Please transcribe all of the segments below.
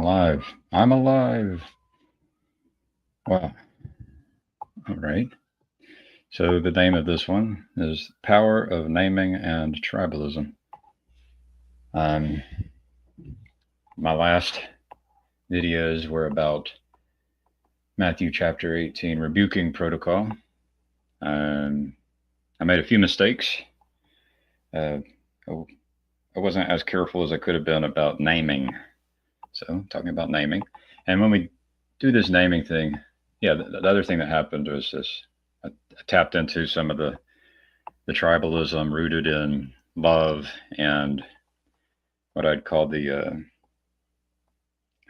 Live. I'm alive. Wow. All right. So the name of this one is Power of Naming and Tribalism. Um, my last videos were about Matthew chapter 18, rebuking protocol. I made a few mistakes. I wasn't as careful as I could have been about naming. So talking about naming. And when we do this naming thing, the other thing that happened was this. I tapped into some of the tribalism rooted in love and what I'd call the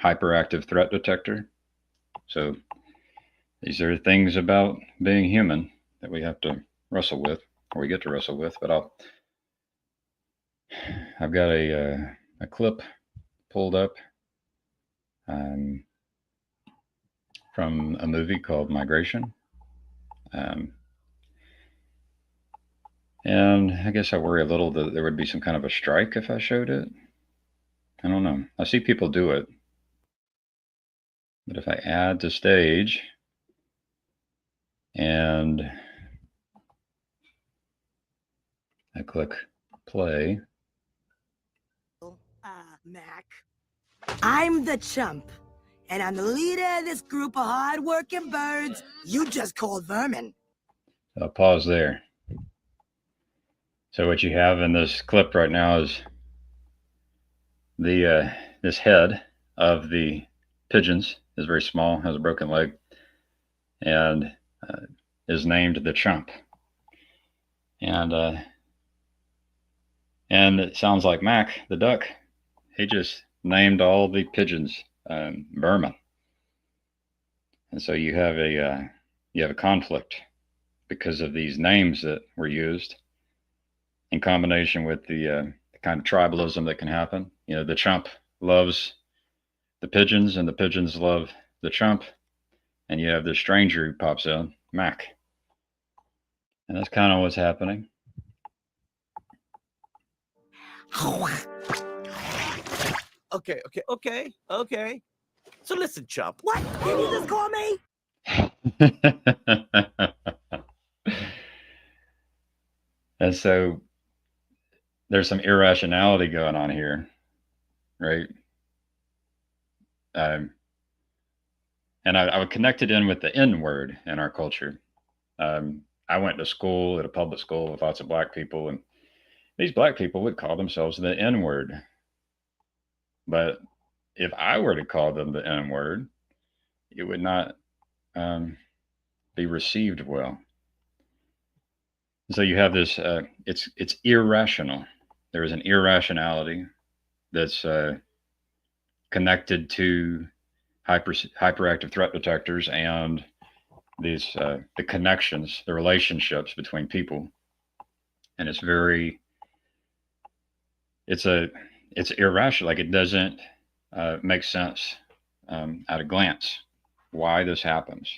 hyperactive threat detector. So these are things about being human that we have to wrestle with, or we get to wrestle with. But I've got a clip pulled up from a movie called Migration. And I guess I worry a little that there would be some kind of a strike if I showed it. I don't know. I see people do it. But if I add to stage and I click play. Mac. I'm the chump, and I'm the leader of this group of hard-working birds you just called vermin. I'll pause there. So what you have in this clip right now is the this head of the pigeons is very small, has a broken leg, and is named the chump. And it sounds like Mac, the duck. He just named all the pigeons vermin, and so you have a conflict because of these names that were used in combination with the kind of tribalism that can happen. You know, the chump loves the pigeons, and the pigeons love the chump, and you have this stranger who pops in, Mac, and that's kind of what's happening. Okay. So listen, chump. What? Did you just call me? And so there's some irrationality going on here, right? And I would connect it in with the N word in our culture. I went to school at a public school with lots of black people, and these black people would call themselves the N word. But if I were to call them the N word, it would not be received well. So you have this. It's irrational. There is an irrationality that's connected to hyperactive threat detectors and these the connections, the relationships between people, and it's irrational. Like, it doesn't make sense at a glance why this happens,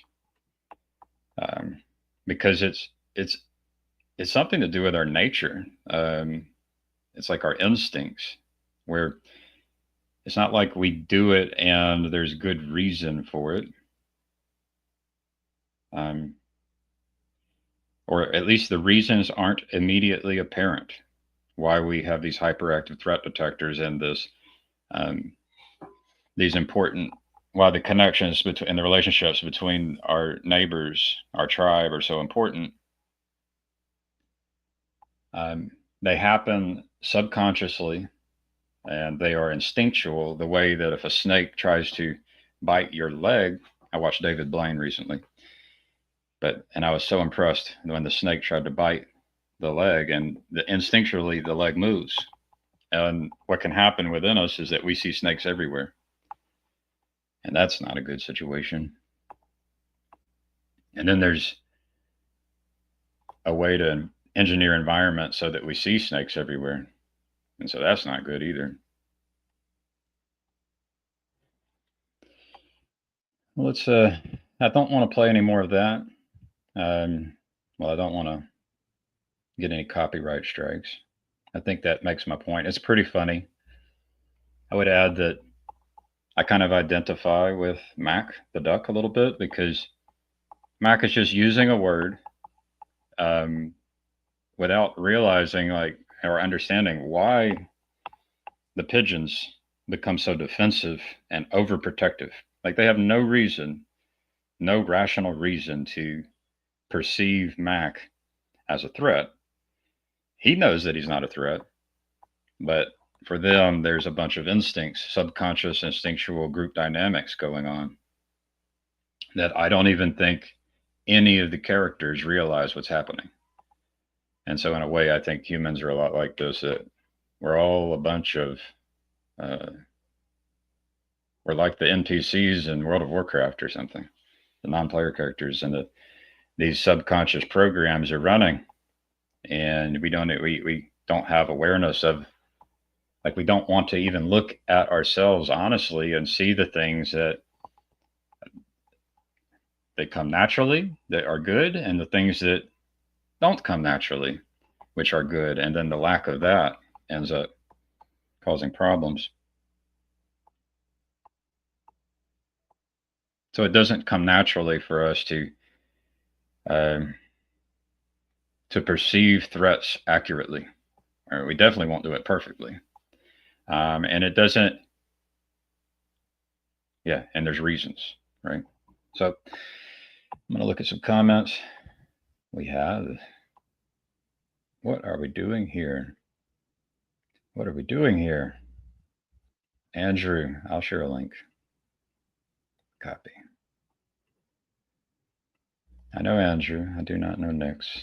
because it's something to do with our nature. It's like our instincts, where it's not like we do it and there's good reason for it. Or at least the reasons aren't immediately apparent why we have these hyperactive threat detectors and this these important, why the connections between and the relationships between our neighbors, our tribe, are so important. They happen subconsciously, and they are instinctual, the way that if a snake tries to bite your leg. I watched David Blaine recently, and I was so impressed when the snake tried to bite the leg, and instinctually the leg moves. And what can happen within us is that we see snakes everywhere, and that's not a good situation. And then there's a way to engineer environment so that we see snakes everywhere, and so that's not good either. Let's I don't want to play any more of that. Well, I don't want to get any copyright strikes. I think that makes my point. It's pretty funny. I would add that I kind of identify with Mac the duck a little bit because Mac is just using a word um, without realizing like or understanding why the pigeons become so defensive and overprotective. Like they have no reason, no rational reason to perceive Mac as a threat. He knows that he's not a threat, but for them, there's a bunch of instincts, subconscious, instinctual group dynamics going on that I don't even think any of the characters realize what's happening. And so, in a way, I think humans are a lot like this. That we're all a bunch of, uh, we're like the NPCs in World of Warcraft or something, the non-player characters, and these subconscious programs are running, and we don't have awareness of, like, we don't want to even look at ourselves honestly and see the things that come naturally that are good, and the things that don't come naturally which are good, and then the lack of that ends up causing problems. So it doesn't come naturally for us um, to perceive threats accurately, or we definitely won't do it perfectly. And it doesn't, yeah. And there's reasons, right? So I'm going to look at some comments. We have, what are we doing here? What are we doing here? Andrew, I'll share a link. Copy. I know Andrew. I do not know Nix.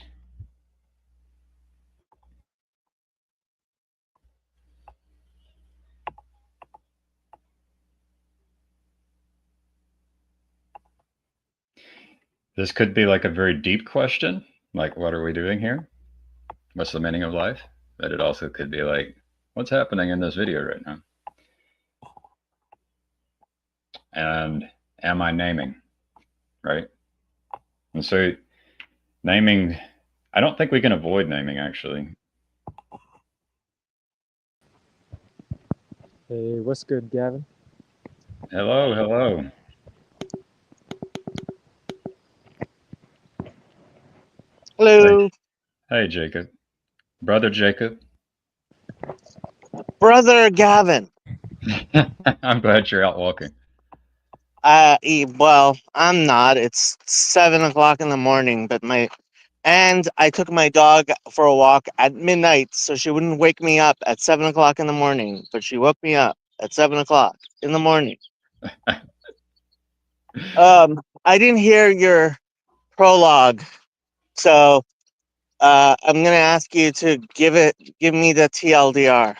This could be like a very deep question, like, what are we doing here? What's the meaning of life? But it also could be like, what's happening in this video right now? And am I naming? Right? And so naming, I don't think we can avoid naming actually. Hey, what's good, Gavin? Hello, hello. Hello, Hey, Jacob. Brother Jacob. brother Gavin. I'm glad you're out walking. Well, I'm not. It's 7 o'clock in the morning, but I took my dog for a walk at midnight, so she wouldn't wake me up at 7 o'clock in the morning. But she woke me up at 7 o'clock in the morning. I didn't hear your prologue, so I'm gonna ask you to give me the TLDR.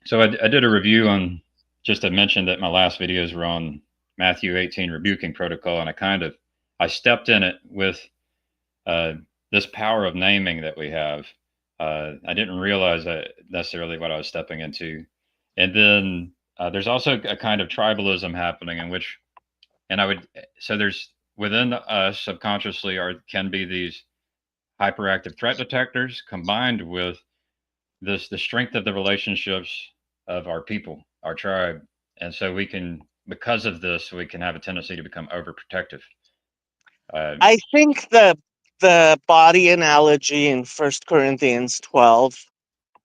So I did a review on, just to mention that my last videos were on Matthew 18 rebuking protocol, and I stepped in it with uh, this power of naming that we have. I didn't realize that necessarily what I was stepping into. And then there's also a kind of tribalism happening in which, and so there's within us subconsciously can be these hyperactive threat detectors combined with the strength of the relationships of our people, our tribe. And so because of this, we can have a tendency to become overprotective. I think the body analogy in 1 Corinthians 12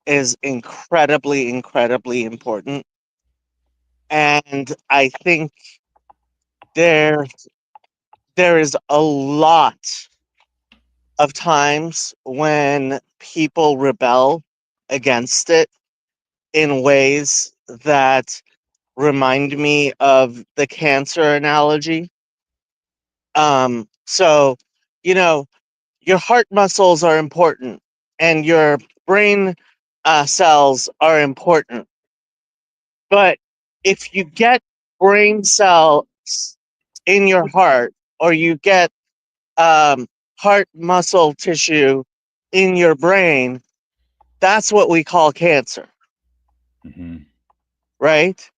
is incredibly, incredibly important. And I think there is a lot of times when people rebel against it in ways that remind me of the cancer analogy. So, you know, your heart muscles are important and your brain cells are important. But if you get brain cells in your heart, or you get heart muscle tissue in your brain, that's what we call cancer, Mm-hmm. right?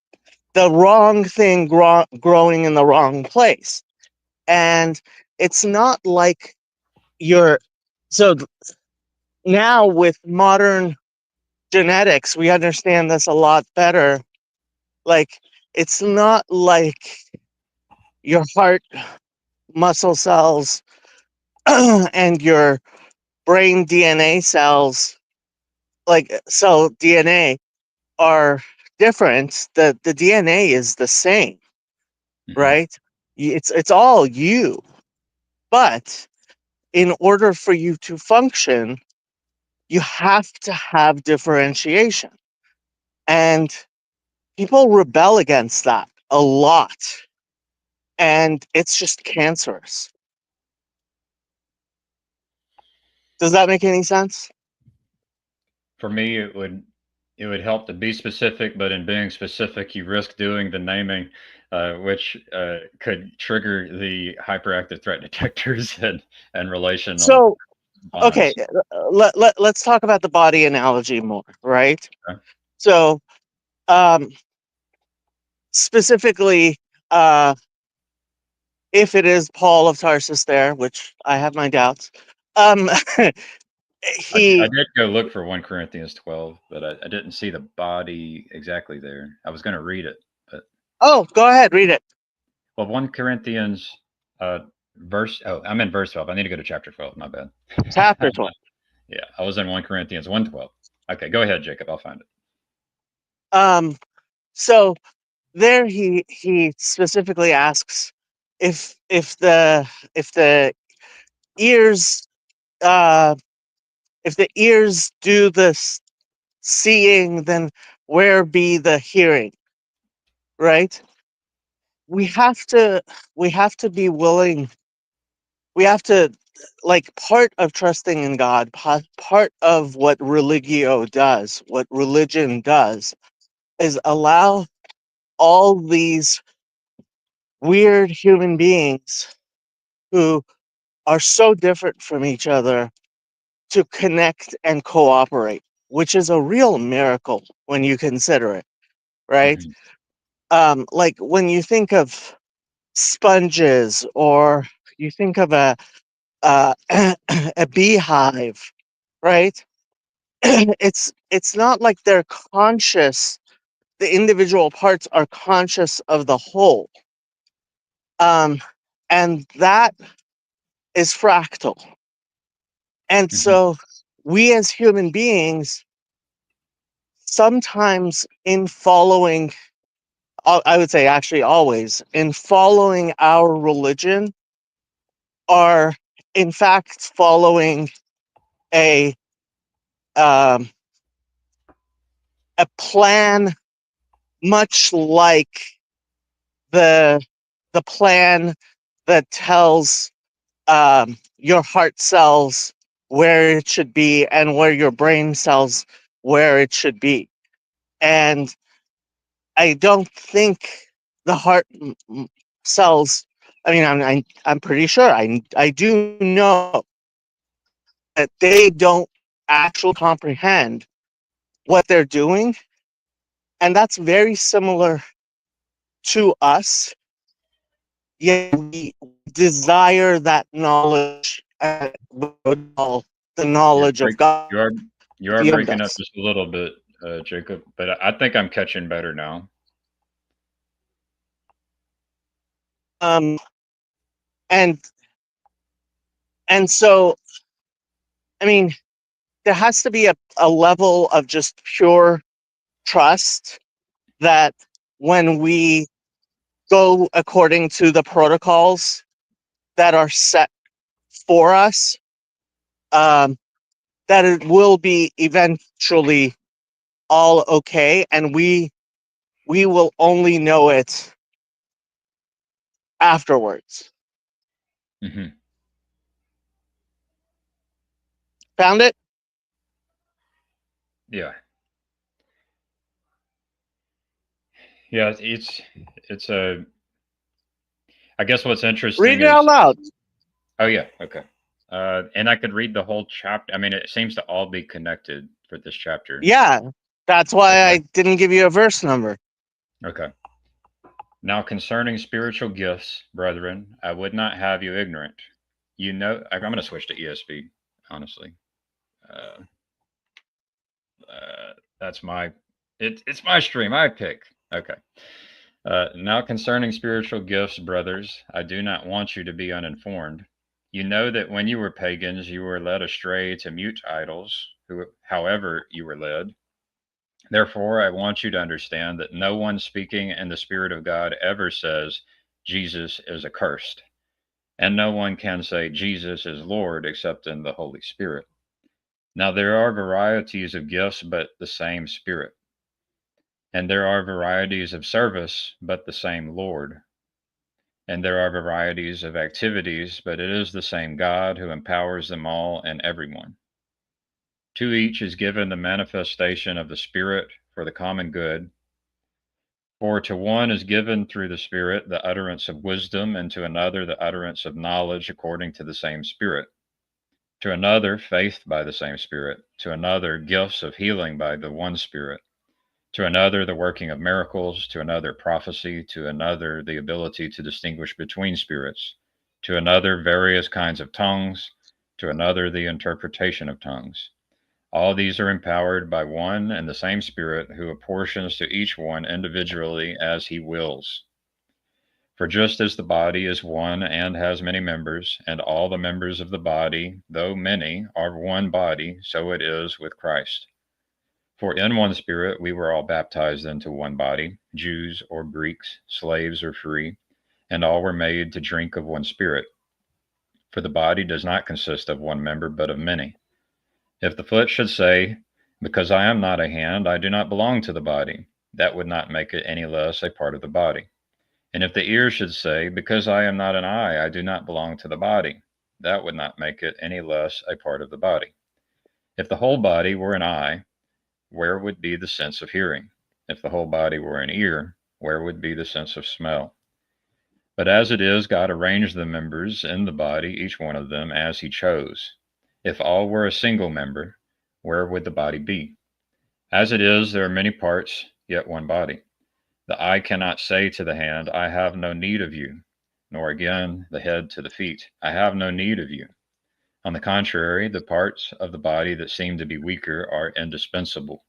The wrong thing growing in the wrong place. And it's not like so now with modern genetics, we understand this a lot better. Like, it's not like your heart muscle cells and your brain DNA cells, like cell DNA, are different. The DNA is the same, Hmm. right? It's all you. But in order for you to function, you have to have differentiation. And people rebel against that a lot. And it's just cancerous. Does that make any sense? For me, it would help to be specific, but in being specific, you risk doing the naming, which could trigger the hyperactive threat detectors and relational So, okay, bonds. let's talk about the body analogy more, right? Okay. So, um, specifically, uh, if it is Paul of Tarsus there, which I have my doubts, um, I he, did go look for 1 Corinthians 12, but I didn't see the body exactly there. I was going to read it, but oh, go ahead, read it. well, 1 Corinthians uh, I'm in verse 12. I need to go to chapter 12. My bad. Chapter 12. Yeah, I was in 1 Corinthians 1:12. Okay, go ahead, Jacob. I'll find it. Um, so there he specifically asks if the ears uh if the ears do the seeing, then where be the hearing, right? We have to be willing. We have to, like, part of trusting in God, part of what religio does, what religion does, is allow all these weird human beings who are so different from each other to connect and cooperate, which is a real miracle when you consider it, right? Hmm. Like when you think of sponges, or you think of uh, a beehive, right? It's not like they're conscious. The individual parts are conscious of the whole, um, and that is fractal. And Hmm. so, we as human beings, sometimes in following, I would say actually always, in following our religion, are in fact following a um, a plan, much like the the plan that tells your heart cells where it should be, and where your brain cells where it should be. And I don't think the heart cells. I mean, I'm pretty sure. I do know that they don't actually comprehend what they're doing, and that's very similar to us. Yet we desire that knowledge, and the You're knowledge break, of God you are you are beyond breaking up us. just a little bit, Jacob, but I think I'm catching better now. Um, and and so, I mean, there has to be a level of just pure trust that when we go according to the protocols that are set for us, um, that it will be eventually all okay, and we will only know it afterwards. Hmm. Found it? Yeah, yeah. It's a. I guess what's interesting Read it out is. loud. Oh yeah, okay. And I could read the whole chapter. I mean, it seems to all be connected for this chapter. Yeah, that's why I Okay. didn't give you a verse number. Okay. Now concerning spiritual gifts, brethren, I would not have you ignorant. You know, I'm going to switch to ESV. Honestly, uh, that's my. It's my stream. I pick. Okay. Now concerning spiritual gifts, brothers, I do not want you to be uninformed. You know that when you were pagans, you were led astray to mute idols, however you were led. Therefore, I want you to understand that no one speaking in the Spirit of God ever says Jesus is accursed, and no one can say Jesus is Lord except in the Holy Spirit. Now, there are varieties of gifts, but the same Spirit. And there are varieties of service, but the same Lord. And there are varieties of activities, but it is the same God who empowers them all and everyone. To each is given the manifestation of the Spirit for the common good. For to one is given through the Spirit the utterance of wisdom, and to another the utterance of knowledge according to the same Spirit. To another, faith by the same Spirit. To another, gifts of healing by the one Spirit. To another, the working of miracles. To another, prophecy. To another, the ability to distinguish between spirits. To another, various kinds of tongues. To another, the interpretation of tongues. All these are empowered by one and the same Spirit, who apportions to each one individually as he wills. For just as the body is one and has many members, and all the members of the body, though many, are one body, so it is with Christ. For in one Spirit we were all baptized into one body, Jews or Greeks, slaves or free, and all were made to drink of one Spirit. For the body does not consist of one member, but of many. If the foot should say, because I am not a hand, I do not belong to the body, that would not make it any less a part of the body. And if the ear should say, because I am not an eye, I do not belong to the body, that would not make it any less a part of the body. If the whole body were an eye, where would be the sense of hearing? If the whole body were an ear, where would be the sense of smell? But as it is, God arranged the members in the body, each one of them, as he chose. If all were a single member, where would the body be? As it is, there are many parts, yet one body. The eye cannot say to the hand, I have no need of you, nor again the head to the feet, I have no need of you. On the contrary, the parts of the body that seem to be weaker are indispensable.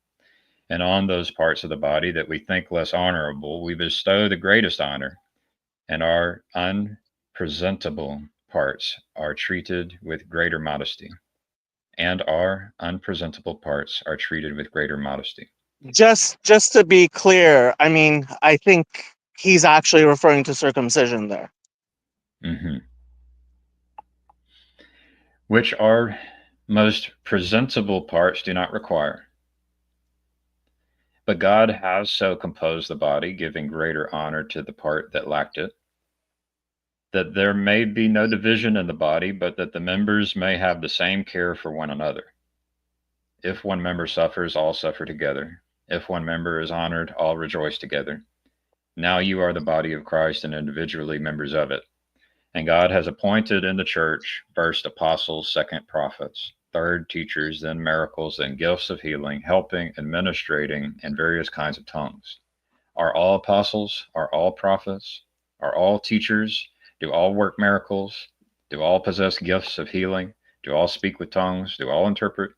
And on those parts of the body that we think less honorable, we bestow the greatest honor, and our unpresentable parts are treated with greater modesty. And our unpresentable parts are treated with greater modesty. Just to be clear, I mean, I think he's actually referring to circumcision there. Mm-hmm. Which our most presentable parts do not require. But God has so composed the body, giving greater honor to the part that lacked it, that there may be no division in the body, but that the members may have the same care for one another. If one member suffers, all suffer together. If one member is honored, all rejoice together. Now you are the body of Christ and individually members of it. And God has appointed in the church first apostles, second prophets, third teachers, then miracles and gifts of healing, helping, administrating, and various kinds of tongues. Are all apostles? Are all prophets? Are all teachers? Do all work miracles? Do all possess gifts of healing? Do all speak with tongues? Do all interpret?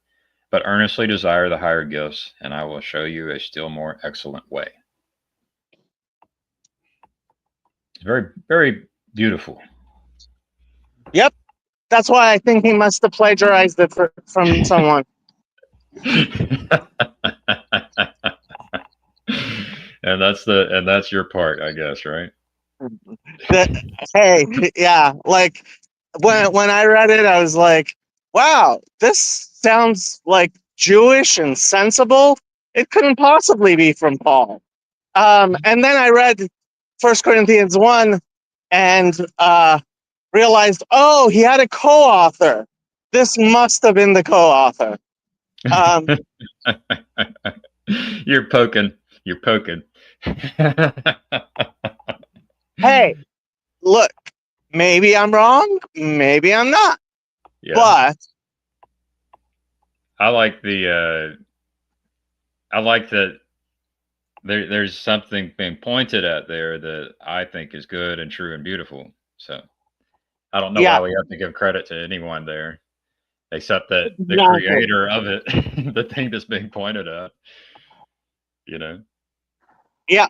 But earnestly desire the higher gifts, and I will show you a still more excellent way. It's very, very beautiful. Yep, that's why I think he must have plagiarized it from someone. And that's your part, I guess, right? Hey, yeah, like when I read it, I was like, wow, this sounds like Jewish and sensible. It couldn't possibly be from Paul. And then I read 1 Corinthians 1 and realized, oh, he had a co-author. This must have been the co-author. You're poking. You're poking. Hey, look, maybe I'm wrong, maybe I'm not. Yeah. But I like that there's something being pointed at there that I think is good and true and beautiful. So I don't know why yeah, we have to give credit to anyone there, except that the exactly. creator of it, the thing that's being pointed at, you know. Yeah.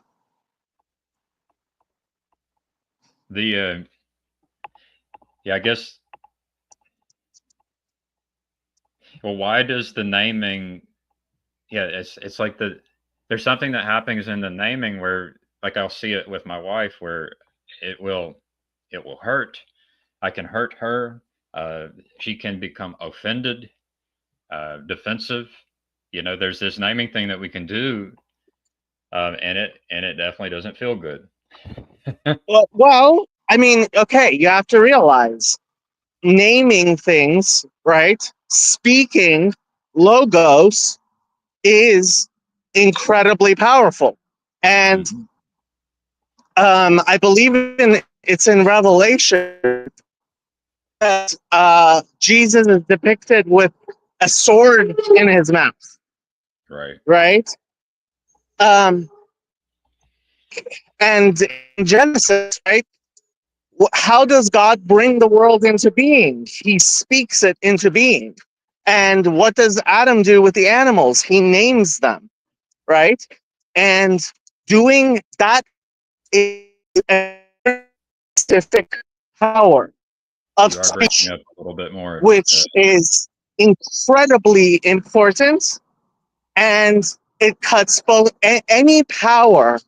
The yeah, I guess. Well, why does the naming? Yeah, it's like there's something that happens in the naming where, like, I'll see it with my wife where it will it will hurt. I can hurt her. Uh, she can become offended, defensive. There's this naming thing that we can do, and it definitely doesn't feel good. Well, I mean, okay, you have to realize naming things, right? Speaking logos is incredibly powerful. And Mhm. I believe it's in Revelation that Jesus is depicted with a sword in his mouth, Right. right? Um, and in Genesis, right? How does God bring the world into being? He speaks it into being. And what does Adam do with the animals? He names them, right? And doing that is a specific power of You are breaking speech, up a little bit more. which is incredibly important, and it cuts both any power,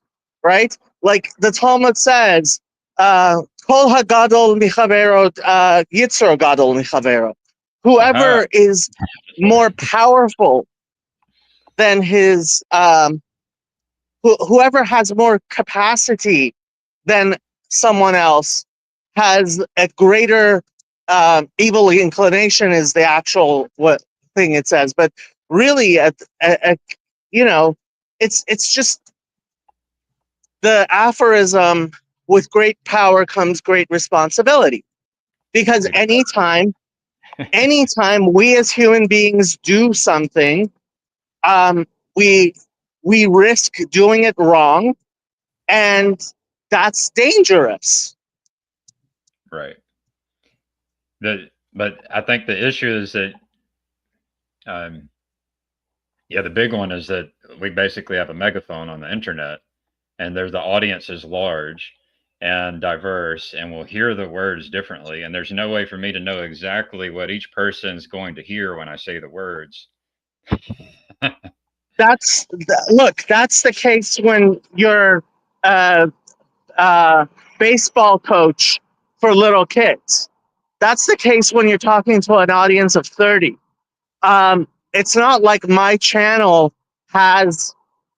right? Like the Talmud says, "Kol hagadol michavero, yitzro gadol michavero." Aha. Whoever is more powerful than his, whoever has more capacity than someone else has a greater evil inclination. Is the actual what thing it says, but really, you know, it's just the aphorism: with great power comes great responsibility. Because anytime we as human beings do something, um, we we risk doing it wrong, and that's dangerous. Right. But I think the issue is that, um, yeah, the big one is that we basically have a megaphone on the internet, and there's the audience is large and diverse, and will hear the words differently. And there's no way for me to know exactly what each person's going to hear when I say the words. Look, that's the case when you're a, a baseball coach for little kids. That's the case when you're talking to an audience of 30. It's not like my channel has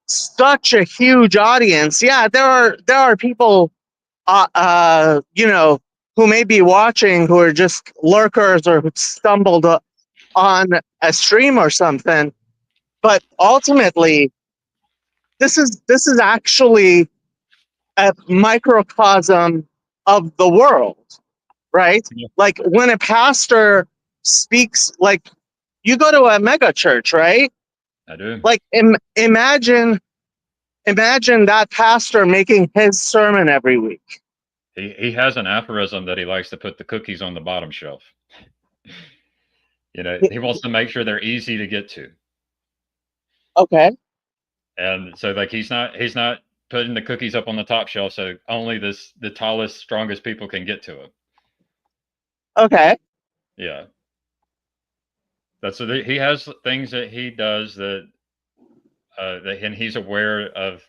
such a huge audience. Yeah, there are people, who may be watching who are just lurkers or who stumbled on a stream or something. But ultimately, this is actually a microcosm of the world, right? Yeah, Like when a pastor speaks, like you go to a mega church, right? I do. Like imagine that pastor making his sermon every week. He has an aphorism that he likes to put the cookies on the bottom shelf. He wants to make sure they're easy to get to. Okay, And so, like, he's not putting the cookies up on the top shelf so only the tallest, strongest people can get to them. okay, Yeah. That's so he has things that he does and he's aware of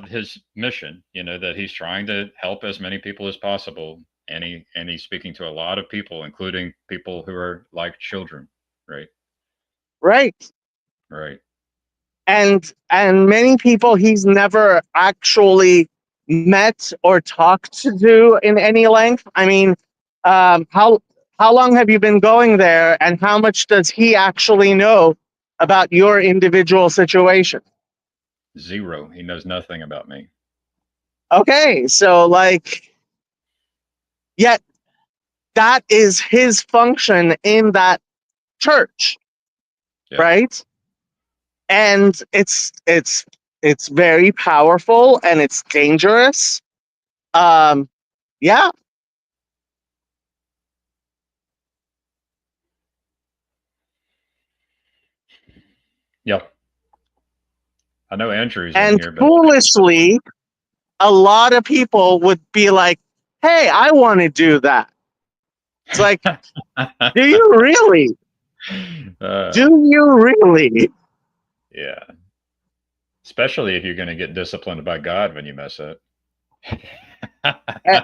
his mission, that he's trying to help as many people as possible, and he's speaking to a lot of people, including people who are like children, right? right. Right. And many people he's never actually met or talked to in any length. I mean, how long have you been going there, and how much does he actually know about your individual situation? Zero. He knows nothing about me. Okay, so like, yet that is his function in that church, Yeah. right? And it's very powerful and it's dangerous. Yeah. Yeah. I know Andrew's in And here, but foolishly, a lot of people would be like, hey, I want to do that. It's like, do you really? Do you really? Yeah. Especially if you're going to get disciplined by God when you mess up.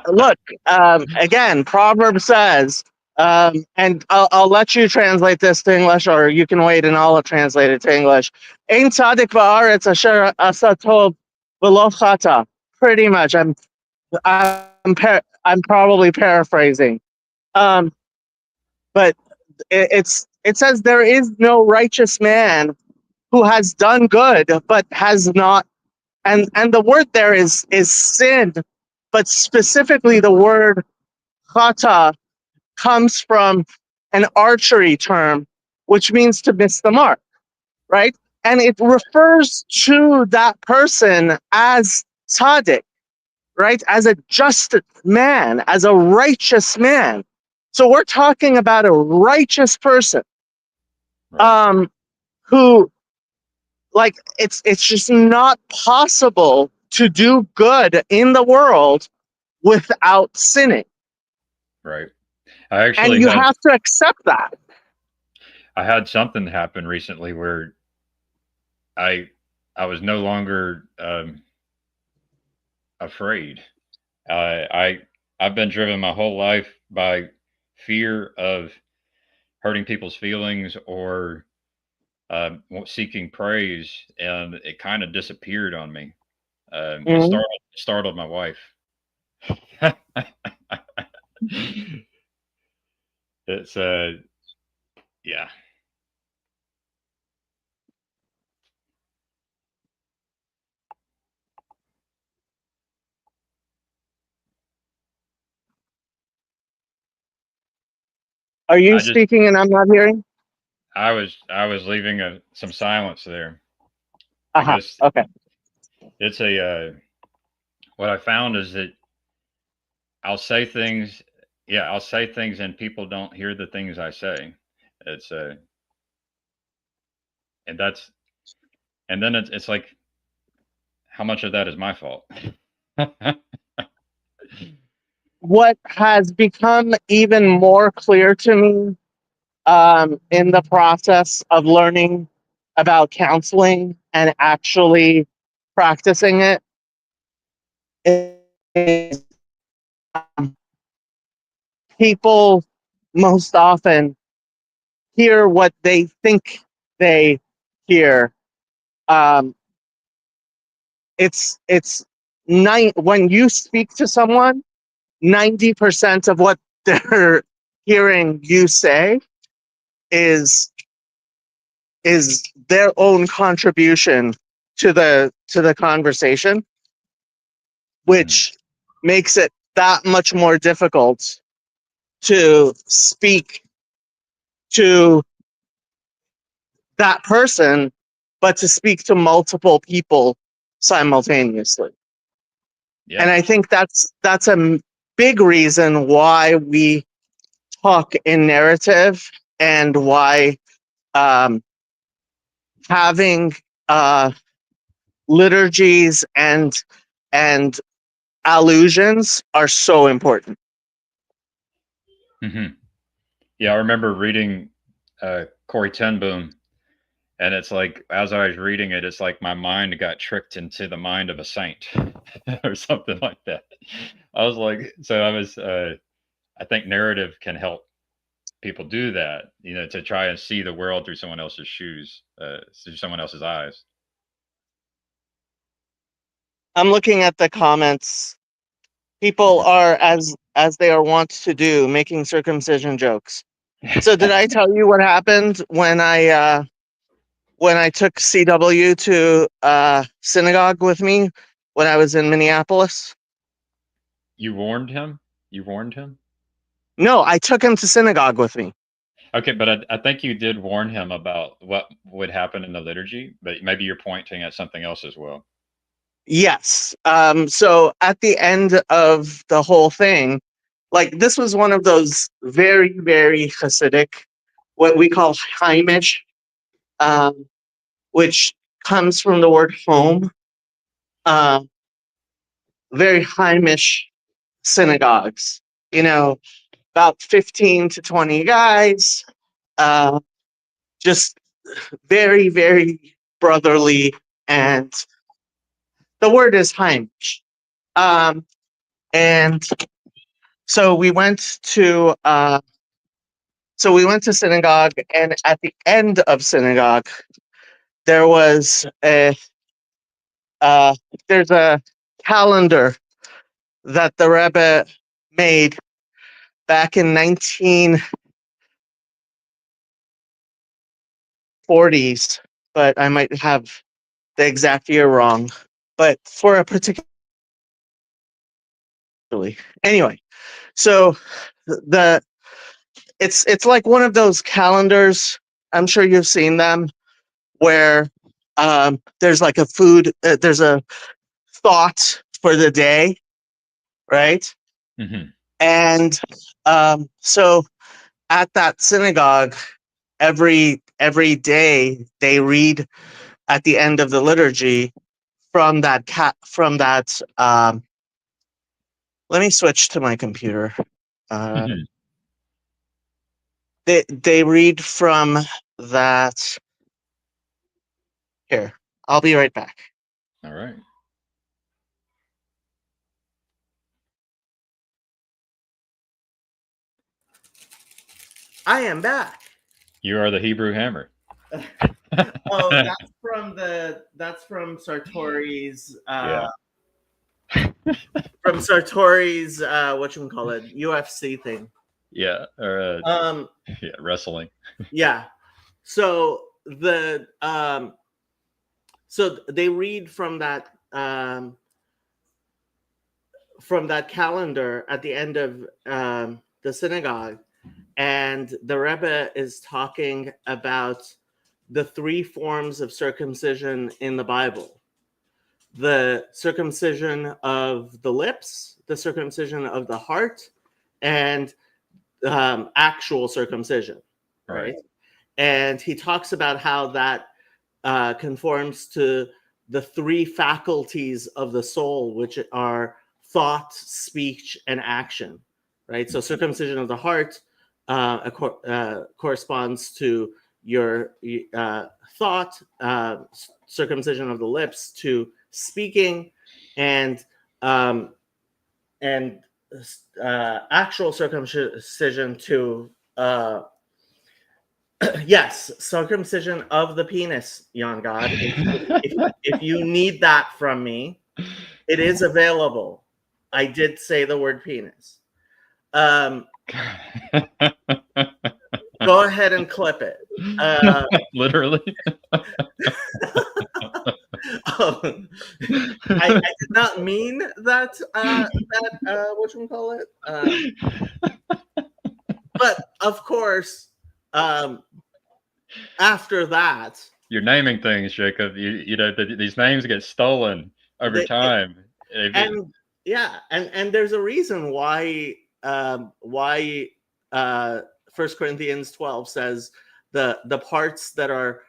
Look, again, Proverbs says, and I'll let you translate this to English, or you can wait and I'll translate it to English. Ein tzadik ba'aretz asher asa tov v'lo chata. Pretty much, I'm probably paraphrasing, but it says there is no righteous man who has done good but has not, and the word there is sin, but specifically the word chata comes from an archery term, which means to miss the mark, right? And it refers to that person as tzaddik, right? As a just man, as a righteous man. So we're talking about a righteous person, Right. who, like, it's just not possible to do good in the world without sinning, Right. I and actually you had have to accept that. I had something happen recently where I I was no longer afraid. I I've been driven my whole life by fear of hurting people's feelings or seeking praise, and it kind of disappeared on me. It Mhm. startled my wife. It's yeah. Are you I just speaking and I'm not hearing? I was leaving some silence there Uh-huh. because Okay. it's a what I found is that I'll say things, yeah, I'll say things and people don't hear the things I say. It's and that's and then it's like how much of that is my fault? What has become even more clear to me, in the process of learning about counseling and actually practicing it, is people most often hear what they think they hear. Um, it's when you speak to someone, 90% of what they're hearing you say is their own contribution to the conversation, Mhm. which makes it that much more difficult to speak to that person, but to speak to multiple people simultaneously. And Yeah. I think that's a big reason why we talk in narrative, and why, um, having uh, liturgies and allusions are so important. Mhm. Yeah, I remember reading Corey Ten Boom, and it's like as I was reading it, it's like my mind got tricked into the mind of a saint or something like that. I was like, so I was. I think narrative can help people do that, to try and see the world through someone else's shoes, through someone else's eyes. I'm looking at the comments. People are, as they are wont to do, making circumcision jokes. So did I tell you what happened when I took CW to synagogue with me when I was in Minneapolis? You warned him. You warned him. No, I took him to synagogue with me. Okay, but I think you did warn him about what would happen in the liturgy, but maybe you're pointing at something else as well. Yes. So at the end of the whole thing, like, this was one of those very, very Hasidic, what we call Heimish, um, which comes from the word home. Uh, Very Heimish synagogues. About 15 to 20 guys, just very, very brotherly, and the word is Heimish. And so we went to synagogue, and at the end of synagogue, there was there's a calendar that the Rebbe made back in 1940s, but I might have the exact year wrong. But for a particular, anyway, so the it's like one of those calendars. I'm sure you've seen them where there's like a food, there's a thought for the day, right? Mm-hmm. And so at that synagogue, every day they read at the end of the liturgy from that let me switch to my computer. Mm-hmm. They read from that. Here, I'll be right back. All right. I am back. You are the Hebrew hammer. Oh, that's from Sartori's Yeah. from Sartori's whatchamacallit, UFC thing. Yeah. Or yeah, wrestling. Yeah. So so they read from that calendar at the end of the synagogue, and the Rebbe is talking about the three forms of circumcision in the Bible: the circumcision of the lips, the circumcision of the heart, and actual circumcision, right? And he talks about how that conforms to the three faculties of the soul, which are thought, speech, and action, right? So circumcision of the heart corresponds to your thought, circumcision of the lips to speaking, and actual circumcision to yes, circumcision of the penis, Yon God. If you need that from me, it is available. I did say the word penis. Go ahead and clip it. Literally. I did not mean that. Whatchamacallit? But of course, after that, You're naming things, Jacob. You know these names get stolen over time. And yeah, and there's a reason why 1 Corinthians 12 says the parts that are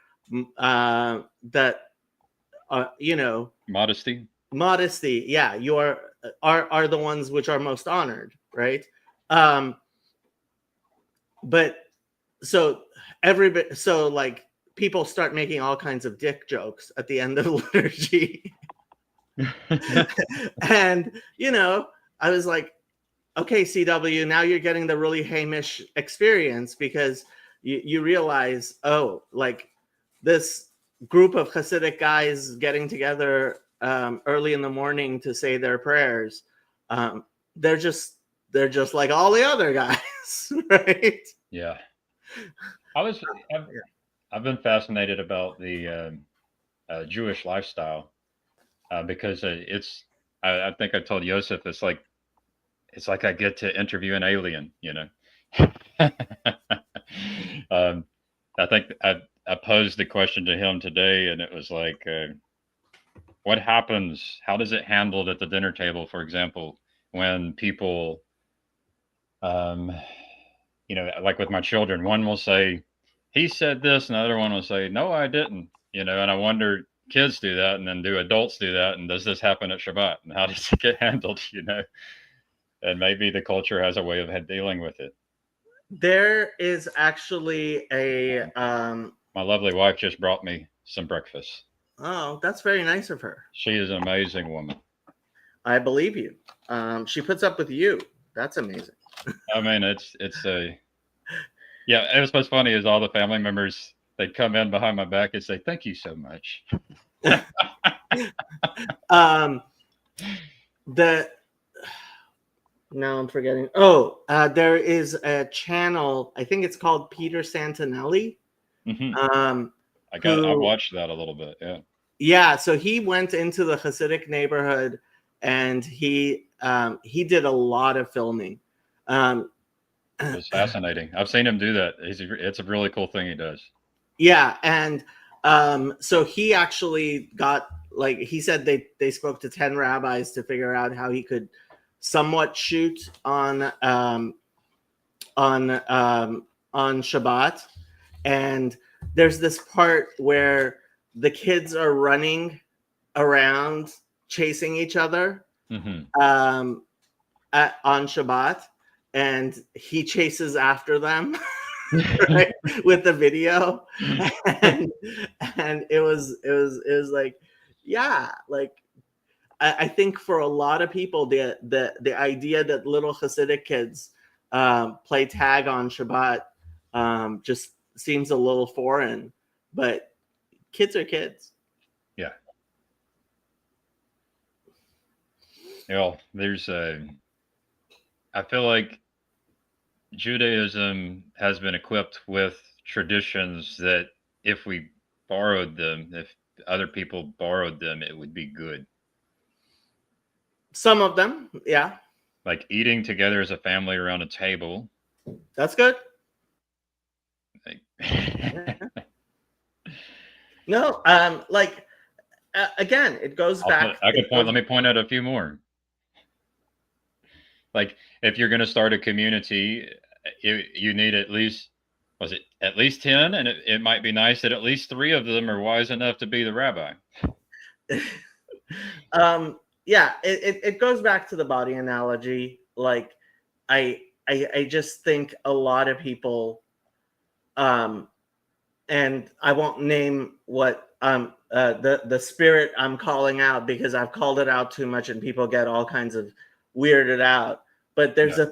modesty, yeah, you are the ones which are most honored, right? But so like people start making all kinds of dick jokes at the end of the liturgy. And I was like, okay, CW, now you're getting the really Hamish experience, because you realize, oh, like this group of Hasidic guys getting together early in the morning to say their prayers, they're just like all the other guys, right? Yeah. I've been fascinated about the Jewish lifestyle because I think I told Yosef it's like I get to interview an alien, I think I posed the question to him today, and it was like, what happens? How does it handled at the dinner table, for example, when people, like with my children, one will say, he said this, and the other one will say, no, I didn't, and I wonder, kids do that, and then do adults do that, and does this happen at Shabbat, and how does it get handled, And maybe the culture has a way of dealing with it. There is actually a My lovely wife just brought me some breakfast. oh, that's very nice of her. She is an amazing woman. I believe you. She puts up with you. That's amazing. I mean, it's a yeah. It was what's funny is all the family members they'd come in behind my back and say thank you so much. Um, the now I'm forgetting. Oh, there is a channel. I think it's called Peter Santinelli. Hmm. I Who, watched that a little bit. Yeah. yeah. So he went into the Hasidic neighborhood, and he did a lot of filming. It's fascinating. I've seen him do that. It's a really cool thing he does. Yeah, and so he actually got, like, he said they spoke to 10 rabbis to figure out how he could somewhat shoot on Shabbat. And there's this part where the kids are running around chasing each other Hmm. on Shabbat, and he chases after them. Right, with the video, and it was like, yeah, like I think for a lot of people the idea that little Hasidic kids play tag on Shabbat just seems a little foreign, but kids are kids. Yeah. There's I feel like Judaism has been equipped with traditions that if we borrowed them, if other people borrowed them, it would be good. Some of them, yeah, Like eating together as a family around a table. that's good. Like, No, like again, it goes back. let me point out a few more. Like if you're going to start a community, you need at least, was it at least 10? And it might be nice that at least 3 of them are wise enough to be the rabbi. Yeah, it goes back to the body analogy. Like I just think a lot of people, and I won't name what the spirit I'm calling out, because I've called it out too much and people get all kinds of weirded out. But there's a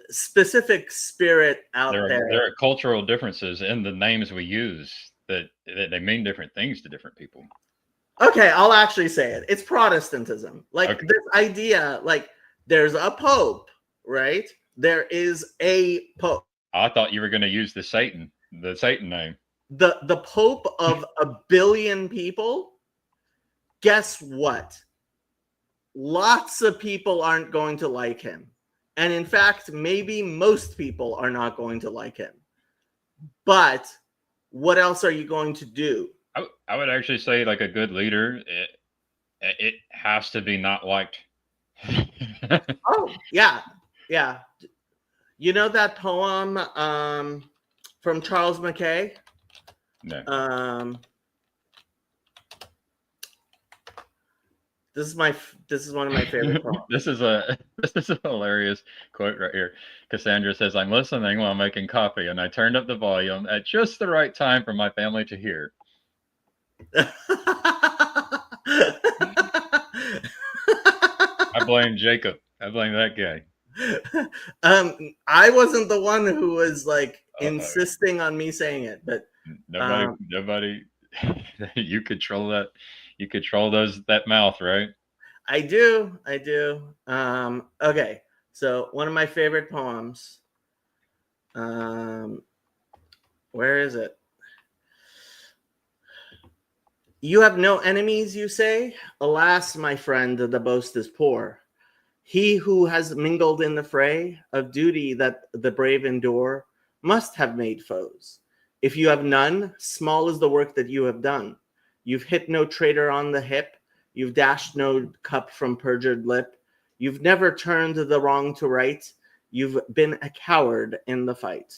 specific spirit out there. There are cultural differences in the names we use that they mean different things to different people. Okay, I'll actually say it. It's Protestantism. Like Okay. this idea, like there's a pope, right? There is a pope. I thought you were going to use the Satan name. The pope of a billion people. Guess what? Lots of people aren't going to like him. And in fact, maybe most people are not going to like him. But what else are you going to do? I would actually say, like a good leader, it has to be not liked. Oh, yeah. Yeah. You know that poem from Charles Mackay? No. This is one of my favorite poems. This is a hilarious quote right here. Cassandra says, "I'm listening while making coffee, and I turned up the volume at just the right time for my family to hear." I blame Jacob. I blame that guy. I wasn't the one who was like insisting on me saying it, but nobody. You control that. You control that mouth, right? I do. Okay, so one of my favorite poems. Where is it? You have no enemies, you say? Alas, my friend, the boast is poor. He who has mingled in the fray of duty that the brave endure must have made foes. If you have none, small is the work that you have done. You've hit no traitor on the hip. You've dashed no cup from perjured lip. You've never turned the wrong to right. You've been a coward in the fight.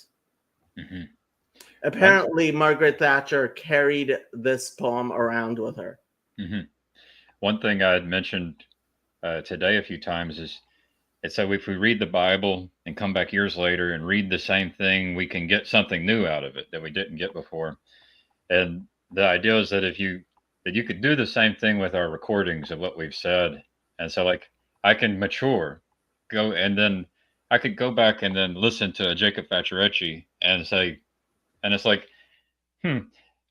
Mm-hmm. Apparently, Margaret Thatcher carried this poem around with her. Mm-hmm. One thing I had mentioned today a few times is And so if we read the Bible and come back years later and read the same thing, we can get something new out of it that we didn't get before. And the idea is that if you that you could do the same thing with our recordings of what we've said. And so like I can mature, go and then I could go back and then listen to a Jacob Facciarecci and say, and it's like, well,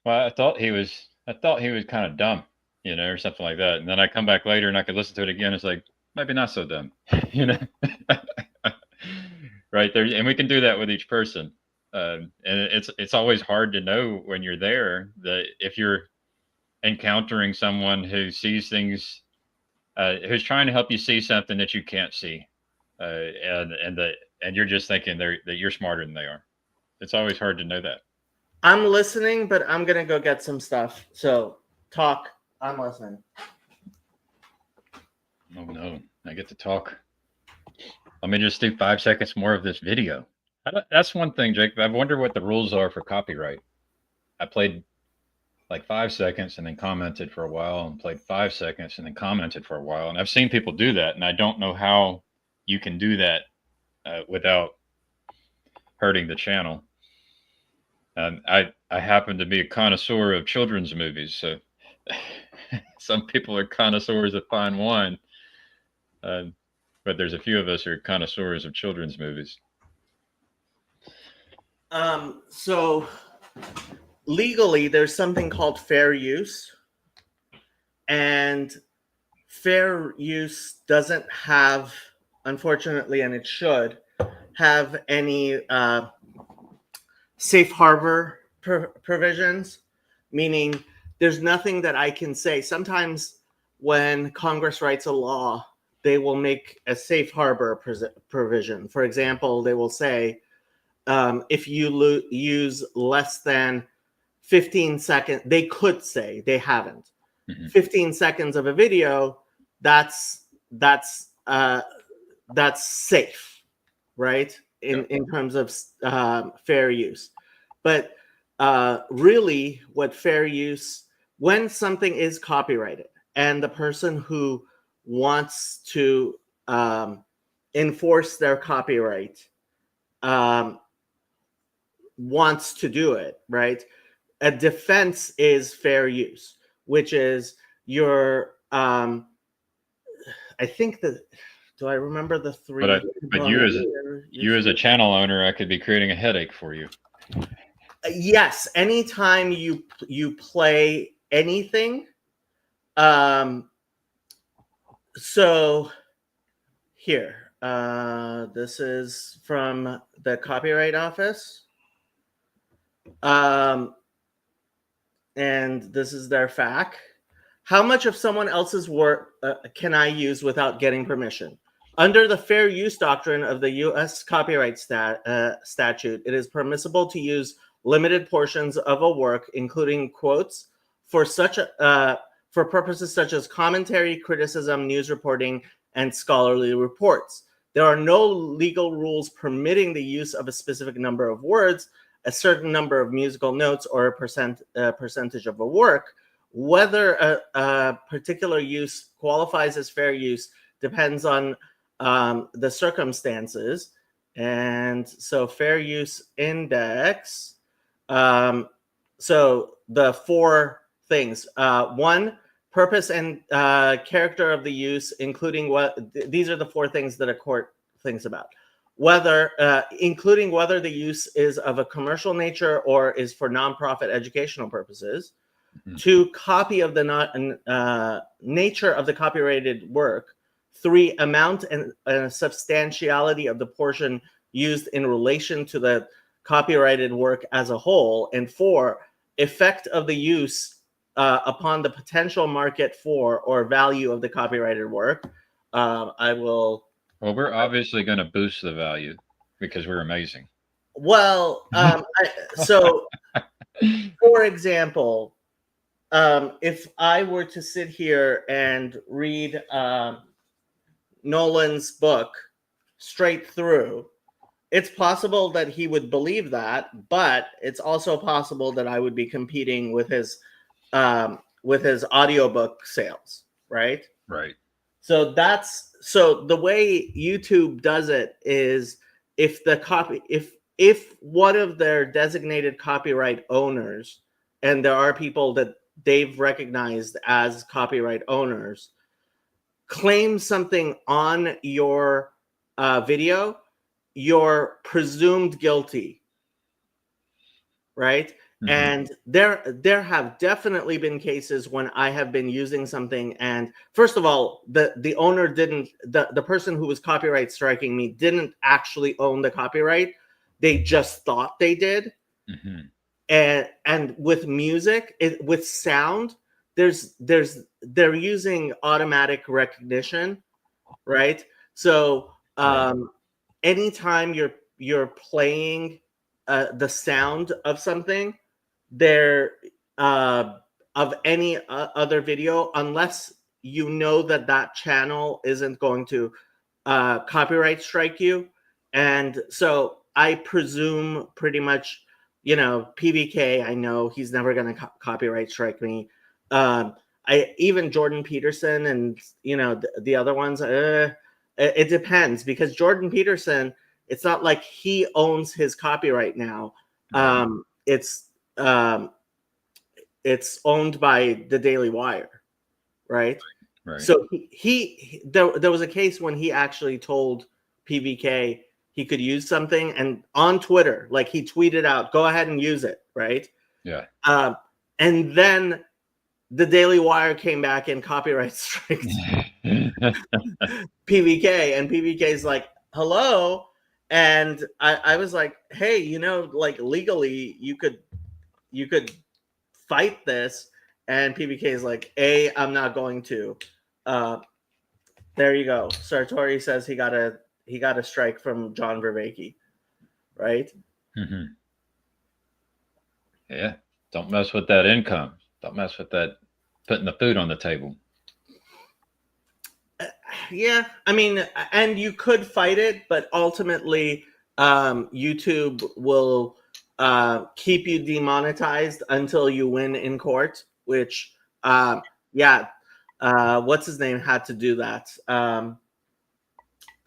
I thought he was kind of dumb, or something like that. And then I come back later and I could listen to it again. It's like, maybe not so dumb, you know, right there. And we can do that with each person. And it's always hard to know when you're there that if you're encountering someone who sees things, who's trying to help you see something that you can't see, and you're just thinking that you're smarter than they are. It's always hard to know that. I'm listening, but I'm gonna go get some stuff. So talk. I'm listening. Oh no, I get to talk. Let me just do 5 seconds more of this video. That's one thing, Jake. I wonder what the rules are for copyright. I played like 5 seconds and then commented for a while, and played 5 seconds and then commented for a while. And I've seen people do that, and I don't know how you can do that without hurting the channel. I happen to be a connoisseur of children's movies, so some people are connoisseurs of fine wine, but there's a few of us who are connoisseurs of children's movies. So legally, there's something called fair use, and fair use doesn't have, unfortunately, and it should have any safe harbor provisions, meaning there's nothing that I can say. Sometimes when Congress writes a law, they will make a safe harbor provision. For example, they will say, if you use less than 15 seconds, they could say, they haven't, 15 seconds of a video, that's safe, right? In terms of fair use. But really what fair use, when something is copyrighted and the person who wants to enforce their copyright wants to do it, right? A defense is fair use, which is your, I think that, do I remember the three? But you as a channel owner, I could be creating a headache for you. Yes, anytime you play anything. So here, this is from the Copyright Office. And this is their FAQ. How much of someone else's work can I use without getting permission? Under the fair use doctrine of the U.S. copyright statute, it is permissible to use limited portions of a work, including quotes, for purposes such as commentary, criticism, news reporting, and scholarly reports. There are no legal rules permitting the use of a specific number of words, a certain number of musical notes, or a percentage of a work. Whether a particular use qualifies as fair use depends on the circumstances. And so fair use index. So the four things. One, purpose and character of the use, including these are the four things that a court thinks about. Whether, including whether the use is of a commercial nature or is for nonprofit educational purposes. Mm-hmm. 2, copy of the nature of the copyrighted work. 3, amount and substantiality of the portion used in relation to the copyrighted work as a whole. And 4, effect of the use upon the potential market for or value of the copyrighted work. Well, we're obviously going to boost the value because we're amazing. Well, so for example, if I were to sit here and read Nolan's book straight through, it's possible that he would believe that, but it's also possible that I would be competing with his audiobook sales, right? Right. So the way YouTube does it is if one of their designated copyright owners, and there are people that they've recognized as copyright owners, claim something on your video, you're presumed guilty, right? And there have definitely been cases when I have been using something, and first of all, the owner didn't, the person who was copyright striking me didn't actually own the copyright. They just thought they did. And with music, with sound, they're using automatic recognition, right? So anytime you're playing the sound of something, there of any other video, unless you know that that channel isn't going to copyright strike you. And so I presume pretty much, PBK, I know he's never going to copyright strike me. I even Jordan Peterson and the other ones, it depends, because Jordan Peterson, it's not like he owns his copyright now. It's owned by the Daily Wire, right? So there was a case when he actually told PBK he could use something, and on Twitter, like, he tweeted out, "Go ahead and use it," right? Yeah. And then the Daily Wire came back and copyright striked PBK, and PBK's like, "Hello," and I was like, "Hey, like, legally, you could fight this," and PBK is like, "I'm not going to." There you go. Sartori says he got a strike from John Vervaeke, right? Yeah. Don't mess with that income. Don't mess with that putting the food on the table. Yeah, I mean, and you could fight it, but ultimately, YouTube will keep you demonetized until you win in court. Which, what's his name had to do that.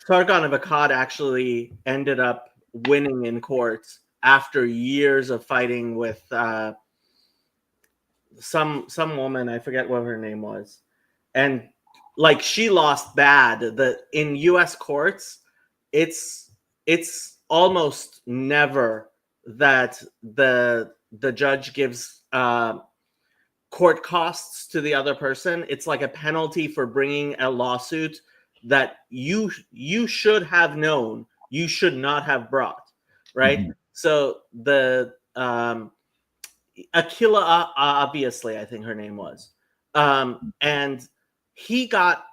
Sargon of Akkad actually ended up winning in court after years of fighting with some woman. I forget what her name was, and like, she lost bad. In U.S. courts, it's almost never that the judge gives court costs to the other person. It's like a penalty for bringing a lawsuit that you should have known you should not have brought, right? So the Aquila, obviously, I think her name was, and he got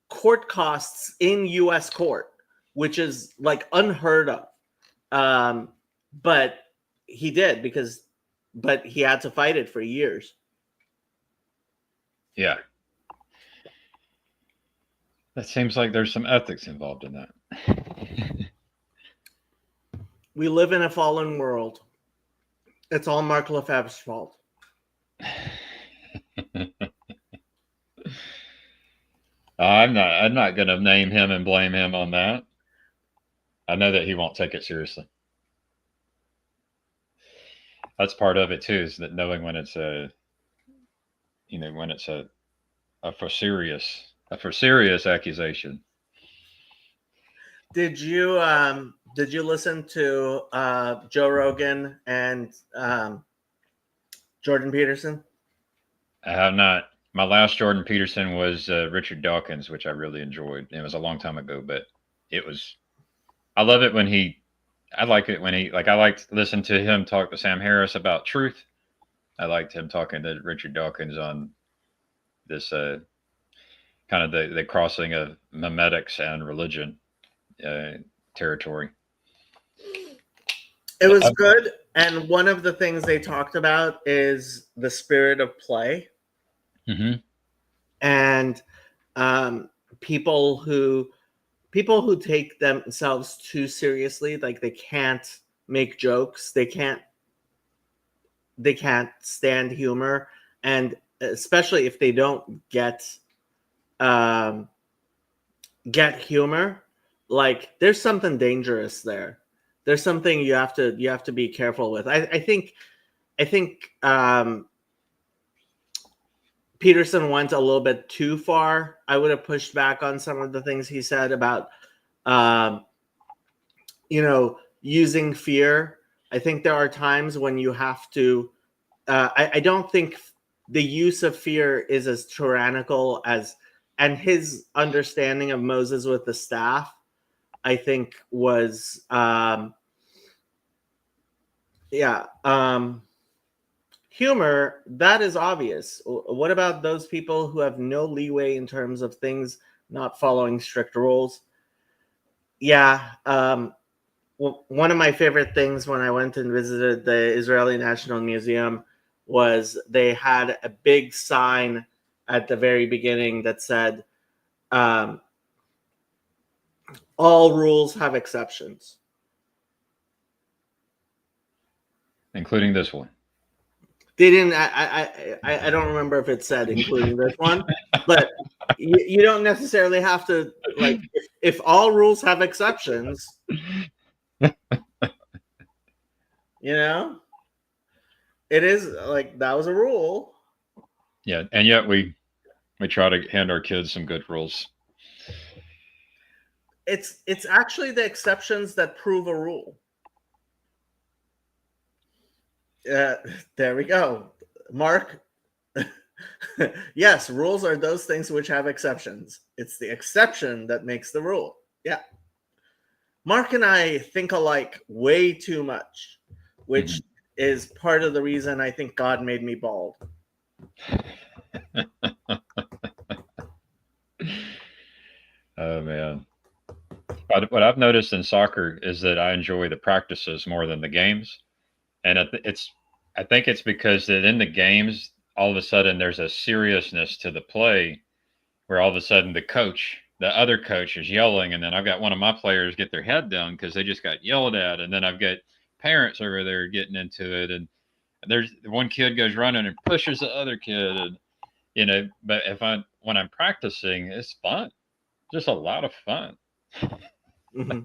court costs in U.S. court, which is like unheard of. But he did, but he had to fight it for years. Yeah. That seems like there's some ethics involved in that. We live in a fallen world. It's all Mark Lefebvre's fault. I'm not going to name him and blame him on that. I know that he won't take it seriously. That's part of it too, is that knowing when it's a for serious accusation. Did you listen to Joe Rogan and Jordan Peterson? I have not. My last Jordan Peterson was Richard Dawkins, which I really enjoyed. It was a long time ago, but it was. I love it when I like it when I liked to listen to him talk to Sam Harris about truth. I liked him talking to Richard Dawkins on this kind of the crossing of memetics and religion territory. It was good, and one of the things they talked about is the spirit of play. And people who take themselves too seriously, like, they can't make jokes, they can't stand humor, and especially if they don't get get humor, like there's something dangerous there. There's something you have to be careful with. I think Peterson went a little bit too far. I would have pushed back on some of the things he said about um, using fear. I think there are times when you have to. I don't think the use of fear is as tyrannical as, and his understanding of Moses with the staff, I think was, humor. That is obvious. What about those people who have no leeway in terms of things not following strict rules? Yeah. One of my favorite things when I went and visited the Israeli National Museum was they had a big sign at the very beginning that said, all rules have exceptions. including this one. They didn't. I don't remember if it said including this one, but you don't necessarily have to, like, if all rules have exceptions, it is like that was a rule. Yeah, and yet we try to hand our kids some good rules. It's actually the exceptions that prove a rule. There we go, Mark. Yes, rules are those things which have exceptions. It's the exception that makes the rule. Yeah. Mark and I think alike way too much, which is part of the reason I think God made me bald. Oh man. But what I've noticed in soccer is that I enjoy the practices more than the games, and I think it's because that in the games, all of a sudden there's a seriousness to the play, where all of a sudden the other coach is yelling, and then I've got one of my players get their head down because they just got yelled at, and then I've got parents over there getting into it, and there's one kid goes running and pushes the other kid, and But when I'm practicing, it's fun, just a lot of fun. Mm-hmm.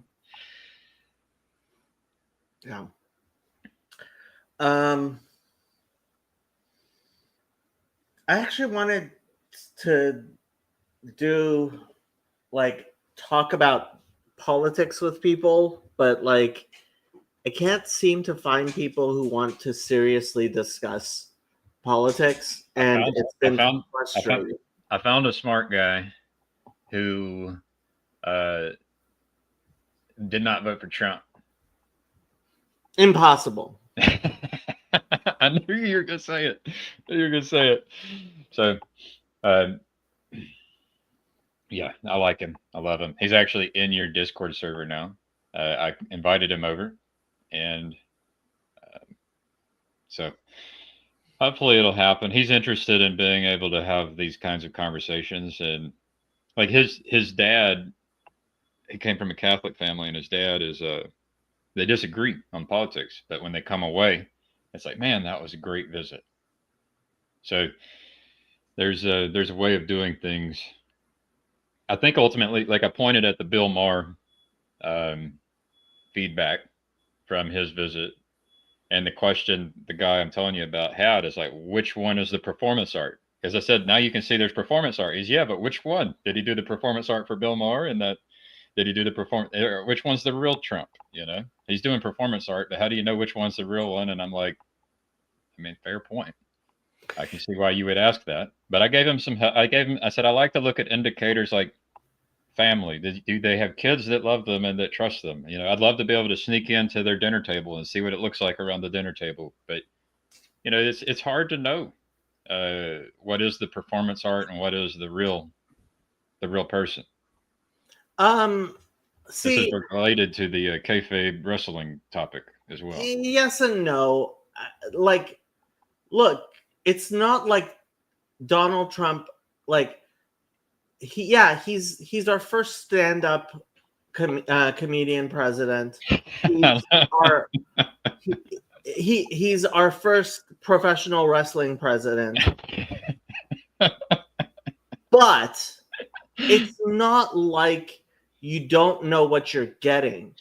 Yeah. I actually wanted to talk about politics with people, but I can't seem to find people who want to seriously discuss politics, and it's been frustrating. I found a smart guy who did not vote for Trump. Impossible. I knew you were going to say it. So, yeah, I like him. I love him. He's actually in your Discord server now. I invited him over, and so hopefully it'll happen. He's interested in being able to have these kinds of conversations, and like his dad, he came from a Catholic family, and his dad is they disagree on politics, but when they come away, it's like, man, that was a great visit. So there's a way of doing things. I think ultimately, like I pointed at the Bill Maher feedback from his visit, and the question the guy I'm telling you about had is like, which one is the performance art? Because I said, now you can see there's performance art. He's, yeah, but which one? Did he do the performance art for Bill Maher? And that, did he do the performance? Which one's the real Trump? He's doing performance art, but how do you know which one's the real one? And I'm like, I mean, fair point. I can see why you would ask that. But I said, I like to look at indicators like family. Do they have kids that love them and that trust them? I'd love to be able to sneak into their dinner table and see what it looks like around the dinner table. But it's hard to know what is the performance art and what is the real person. See, this is related to the kayfabe wrestling topic as well. Yes and no. Look, it's not like Donald Trump. He's our first stand-up comedian president. He's our first professional wrestling president. But It's not like you don't know what you're getting.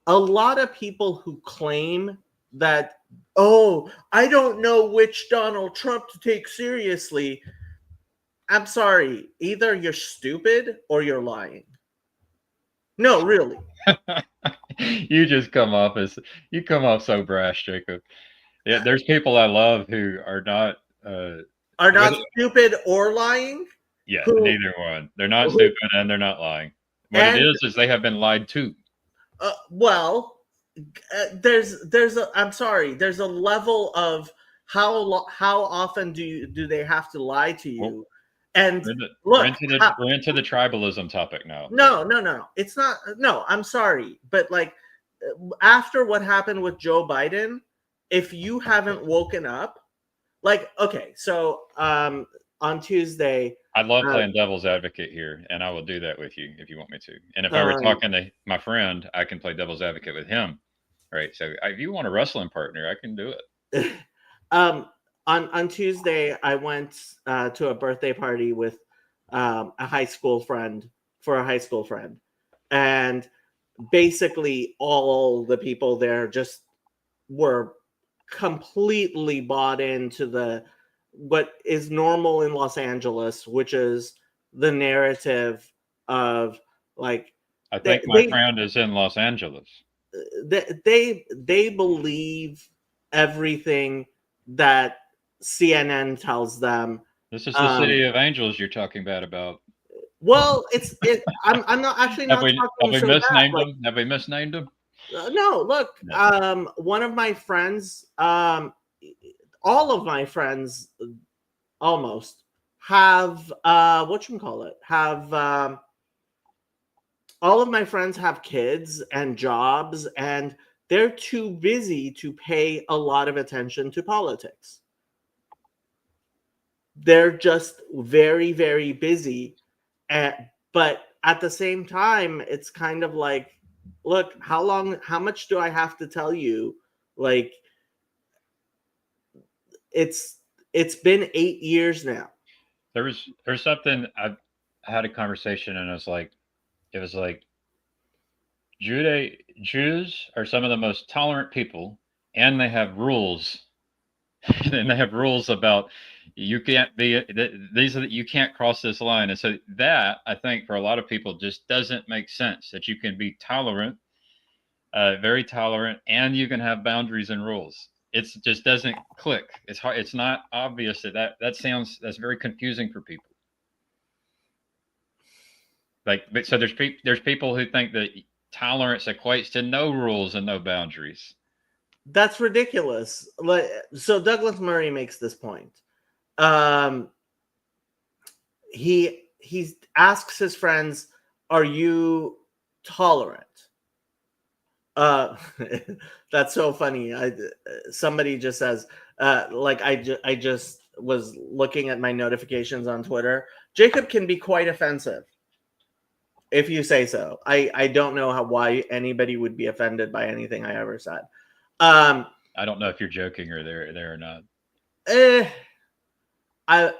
A lot of people who claim that, oh, I don't know which Donald Trump to take seriously. I'm sorry, either you're stupid or you're lying. No, really. You just come off as you come off so brash, Jacob. Yeah, there's people I love who are not. Are With, not stupid or lying. yeah, Who, neither one. They're not who stupid and they're not lying. What it and is they have been lied to. well, there's a, I'm sorry, there's a level of how often do they have to lie to Well, you? And we're into, we're look, into the we're into the tribalism topic now. no, it's not. No, I'm sorry, but like after what happened with Joe Biden, if you haven't woken up, like okay, so on Tuesday, I love uh, playing devil's advocate here, and I will do that with you if you want me to. And if I were um, talking to my friend, I can play devil's advocate with him, right? So if you want a wrestling partner, I can do it. um, on Tuesday, I went to a birthday party with a high school friend for a high school friend, and basically all the people there just were completely bought into the what is normal in Los Angeles, which is the narrative of like I they think my they friend is in Los Angeles. they believe everything that CNN tells them. This is the Um, city of angels you're talking about. well, I'm not actually Have not we have talking we so bad. misnamed Like, them? Have we misnamed them? no, look, No. one of my friends, all of my friends, almost have what you call it have all of my friends have kids and jobs, and they're too busy to pay a lot of attention to politics. They're just very, very busy. But at the same time, it's kind of like, look, how much do I have to tell you? Like, it's it's been 8 years now. There's something I had a conversation and it was like Jews are some of the most tolerant people, and they have rules, and they have rules about you can't be these are you can't cross this line, and so that I think for a lot of people just doesn't make sense that you can be tolerant, very tolerant, and you can have boundaries and rules. It just doesn't click. It's hard. It's not obvious that sounds that's very confusing for people. Like, but so there's people who think that tolerance equates to no rules and no boundaries. That's ridiculous. Like, so Douglas Murray makes this point. Um, he asks his friends, "Are you tolerant?" Uh, that's so funny. Somebody just says, like I just was looking at my notifications on Twitter. Jacob can be quite offensive, if you say so. I don't know why anybody would be offended by anything I ever said. Um, I don't know if you're joking or there or not. eh, I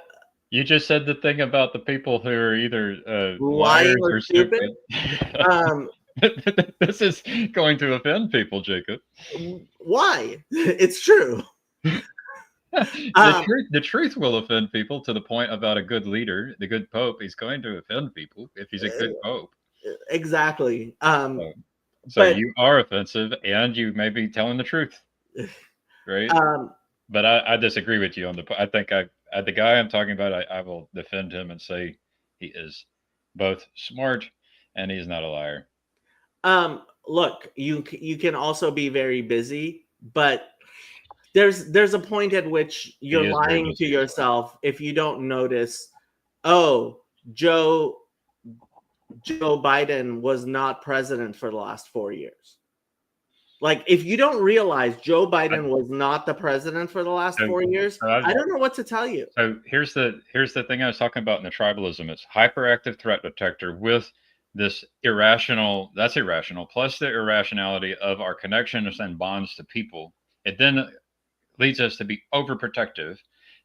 You just said the thing about the people who are either lying liars or or stupid. stupid. Um, This is going to offend people, Jacob. why? It's true. Um, The truth will offend people to the point about a good leader, the good pope. He's going to offend people if he's a good pope. exactly. So, so But you are offensive, and you may be telling the truth, right? um, But I disagree with you on the. I think the guy I'm talking about. I will defend him and say he is both smart and he's not a liar. look, you can also be very busy, but there's a point at which He you're is very lying to busy as well. yourself if you don't notice, oh, Joe Biden was not president for the last 4 years. Like, if you don't realize Joe I, Biden was not the president for the last so, 4 years, so, I don't know what to tell you. so here's the thing I was talking about in the tribalism. It's hyperactive threat detector with this irrational. That's irrational plus the irrationality of our connections and bonds to people. It then leads us to be overprotective,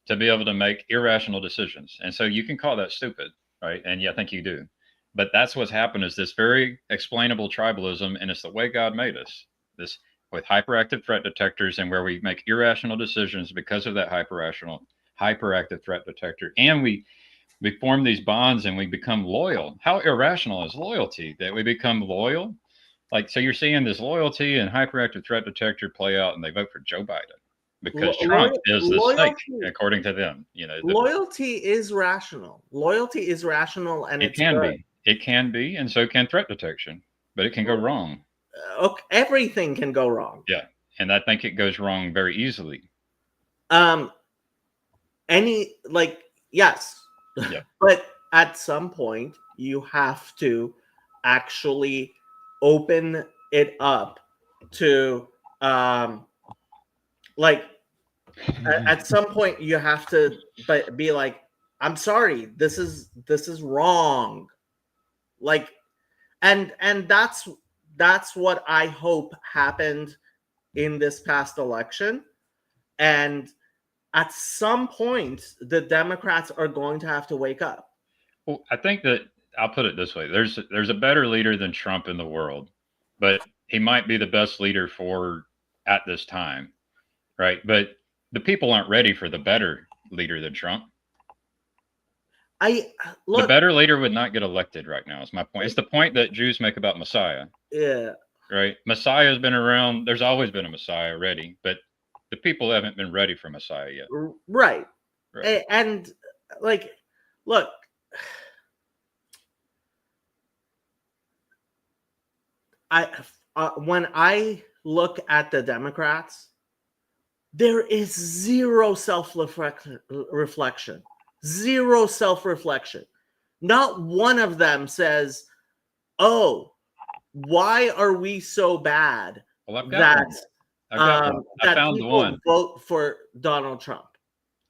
to be able to make irrational decisions. And so you can call that stupid, right? And yeah, I think you do. But that's what's happened is this very explainable tribalism, and it's the way God made us. This with hyperactive threat detectors, and where we make irrational decisions because of that hyperactive threat detector, and we form these bonds and we become loyal. How irrational is loyalty that we become loyal? Like, so you're seeing this loyalty and hyperactive threat detector play out, and they vote for Joe Biden because Trump is the snake, according to them. You know, loyalty is rational. Loyalty is rational, and it can be. It can be, and so can threat detection, but it can go wrong. Okay, everything can go wrong. Yeah, and I think it goes wrong very easily. Yes. Yeah. But at some point you have to actually open it up to at some point you have to be like, I'm sorry, this is wrong. Like, and that's what I hope happened in this past election. And at some point, the Democrats are going to have to wake up. Well, I think that I'll put it this way: there's a better leader than Trump in the world, but he might be the best leader for at this time, right? But the people aren't ready for the better leader than Trump. The better leader would not get elected right now. Is my point. It's the point that Jews make about Messiah. Yeah. Right. Messiah has been around. There's always been a Messiah ready, but the people haven't been ready for Messiah yet. Right. And like, look, when I look at the Democrats, there is zero self-reflection. Zero self-reflection. Not one of them says, "Oh, why are we so bad that people vote for Donald Trump?"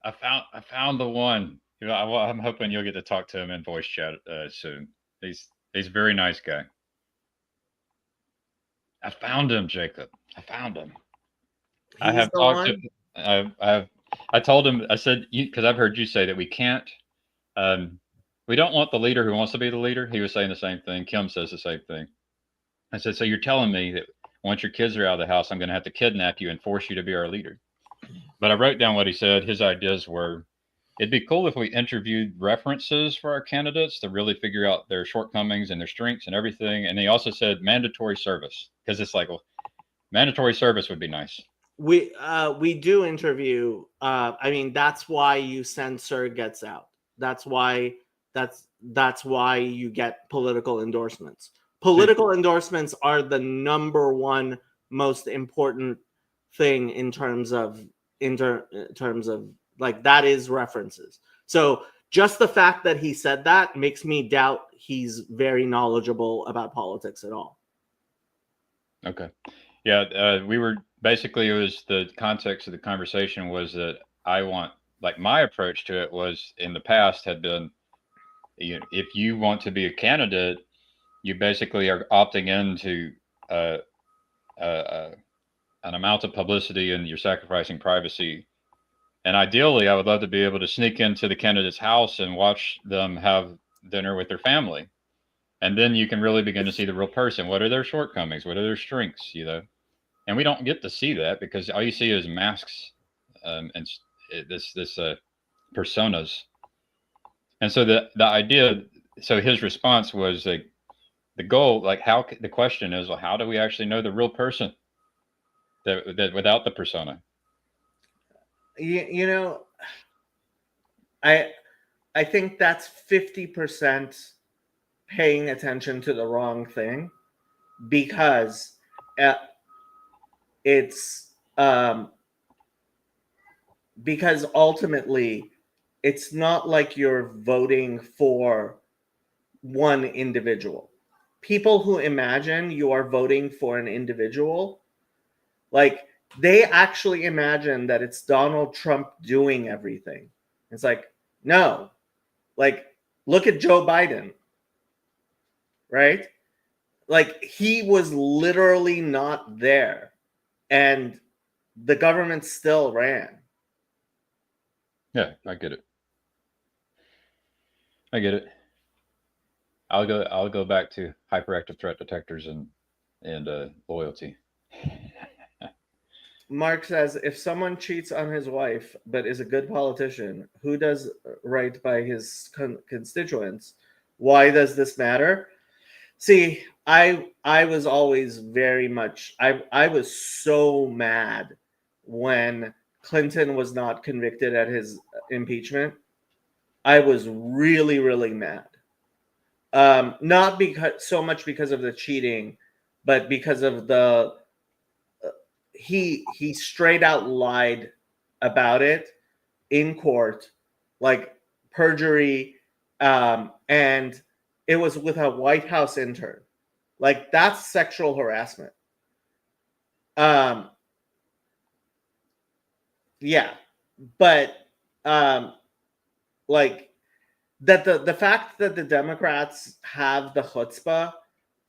I found the one. You know, I'm hoping you'll get to talk to him in voice chat soon. He's a very nice guy. I found him, Jacob. I found him. I have talked to. I told him. I said because I've heard you say that we can't. We don't want the leader who wants to be the leader. He was saying the same thing. Kim says the same thing. I said, so you're telling me that once your kids are out of the house, I'm going to have to kidnap you and force you to be our leader. But I wrote down what he said. His ideas were, it'd be cool if we interviewed references for our candidates to really figure out their shortcomings and their strengths and everything. And he also said mandatory service, because it's like, well, mandatory service would be nice. We do interview. I mean, that's why you send surrogates out. That's why you get political endorsements. Political endorsements are the number one most important thing in terms of like, that is references. So just the fact that he said that makes me doubt he's very knowledgeable about politics at all. Okay. Yeah, we were basically, it was the context of the conversation was that I want, like, my approach to it was in the past had been, you know, if you want to be a candidate, you basically are opting into an amount of publicity and you're sacrificing privacy. And ideally, I would love to be able to sneak into the candidate's house and watch them have dinner with their family. And then you can really begin to see the real person. What are their shortcomings? What are their strengths? You know, and we don't get to see that because all you see is masks and this personas. And so the idea, so his response was like, the goal, like the question is, well, how do we actually know the real person that without the persona? You know, I think that's 50% paying attention to the wrong thing, because it's because ultimately it's not like you're voting for one individual. People who imagine you are voting for an individual, like, they actually imagine that it's Donald Trump doing everything. It's like, no, like, look at Joe Biden, right? Like, he was literally not there, and the government still ran. Yeah, I get it. I'll go back to hyperactive threat detectors and loyalty. Mark says, if someone cheats on his wife but is a good politician who does right by his constituents, why does this matter? See, I was always very much I was so mad when Clinton was not convicted at his impeachment. I was really really mad. Not because so much because of the cheating, but because of the he straight out lied about it in court, like perjury, and it was with a White House intern. Like that's sexual harassment. Um, yeah, but um, like that the fact that the Democrats have the chutzpah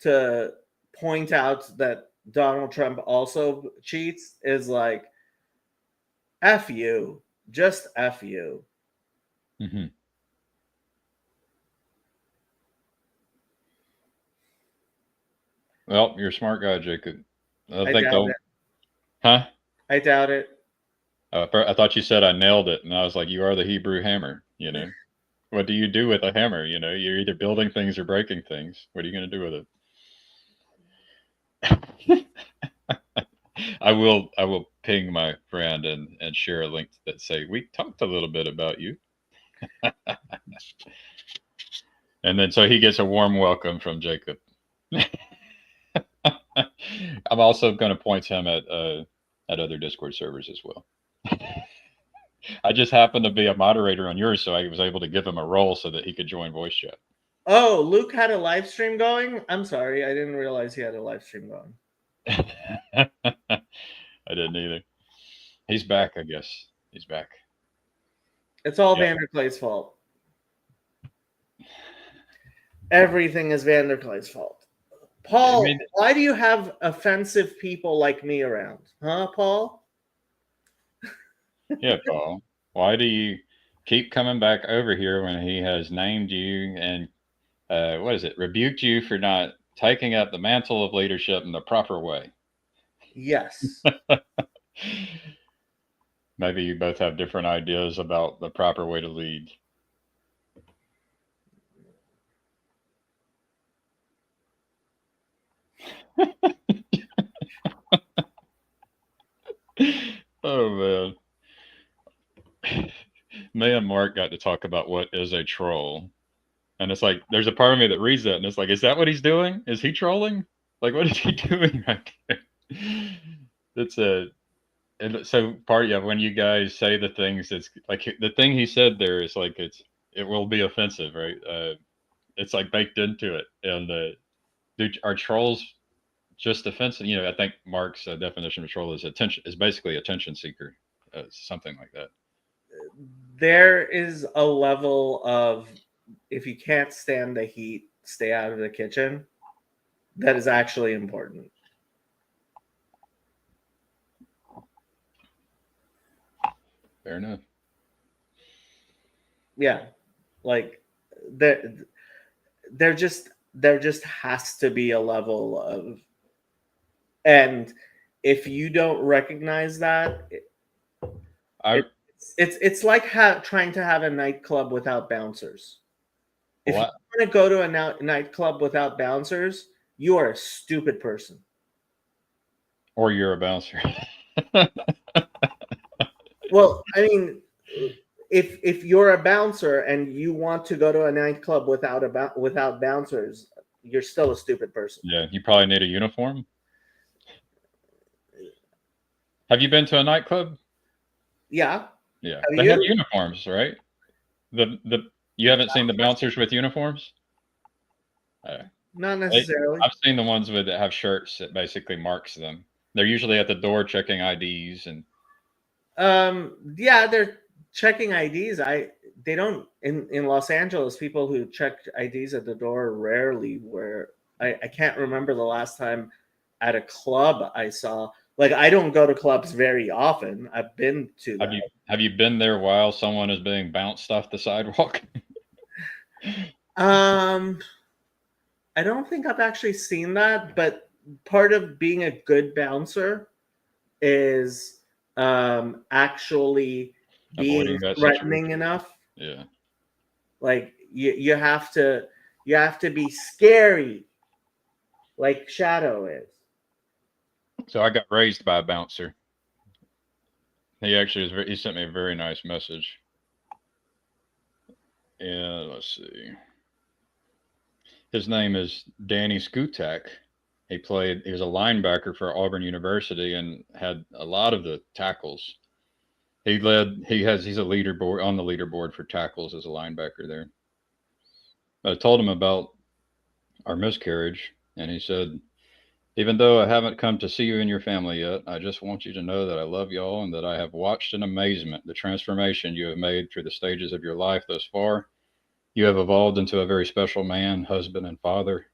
to point out that Donald Trump also cheats is like f you, just f you. Mm-hmm. Well, you're a smart guy, Jacob. I I think doubt they'll. it. Huh? I doubt it. I thought you said I nailed it, and I was like, you are the Hebrew hammer. You know, what do you do with a hammer? You know, you're either building things or breaking things. What are you going to do with it? I will ping my friend and share a link that say we talked a little bit about you, and then so he gets a warm welcome from Jacob. I'm also going to point him at other Discord servers as well. I just happened to be a moderator on yours, so I was able to give him a role so that he could join voice chat. Oh, Luke had a live stream going? I'm sorry, I didn't realize he had a live stream going. I didn't either. He's back, I guess. He's back. It's all Vanderklay's fault. Everything is Vanderklay's fault. Paul, why do you have offensive people like me around? Huh, Paul? Yeah, Paul. Why do you keep coming back over here when he has named you and rebuked you for not taking up the mantle of leadership in the proper way? Yes. Maybe you both have different ideas about the proper way to lead. Oh man. Me and Mark got to talk about what is a troll. And it's like there's a part of me that reads that and it's like, is that what he's doing? Is he trolling? Like what is he doing right there? It's a and so part when you guys say the things it's like the thing he said there is like it will be offensive, right? It's like baked into it. And are trolls just offensive? You know, I think Mark's definition of troll is basically attention seeker, something like that. There is a level of if you can't stand the heat, stay out of the kitchen. That is actually important. Fair enough. Yeah, like there just has to be a level of, and if you don't recognize that, it's like trying to have a nightclub without bouncers. If you want to go to a nightclub without bouncers, you are a stupid person. Or you're a bouncer. Well, I mean, if you're a bouncer and you want to go to a nightclub without bouncers, you're still a stupid person. Yeah, you probably need a uniform. Have you been to a nightclub? Yeah. Yeah. They have uniforms, right? You haven't seen the bouncers with uniforms? Not necessarily. I've seen the ones that have shirts that basically marks them. They're usually at the door checking IDs and yeah, they're checking IDs. They don't in Los Angeles, people who check IDs at the door rarely wear. I can't remember the last time at a club I saw. Like I don't go to clubs very often. I've been to them. Have you been there while someone is being bounced off the sidewalk? I don't think I've actually seen that, but part of being a good bouncer is actually being Avoiding that threatening situation. enough. Yeah. Like you have to be scary, like Shadow is. So I got raised by a bouncer. He actually he sent me a very nice message. And let's see. His name is Danny Skutak. He was a linebacker for Auburn University and had a lot of the tackles. He's a leaderboard on the leaderboard for tackles as a linebacker there. I told him about our miscarriage, and he said, even though I haven't come to see you and your family yet, I just want you to know that I love y'all and that I have watched in amazement the transformation you have made through the stages of your life thus far. You have evolved into a very special man, husband, and father.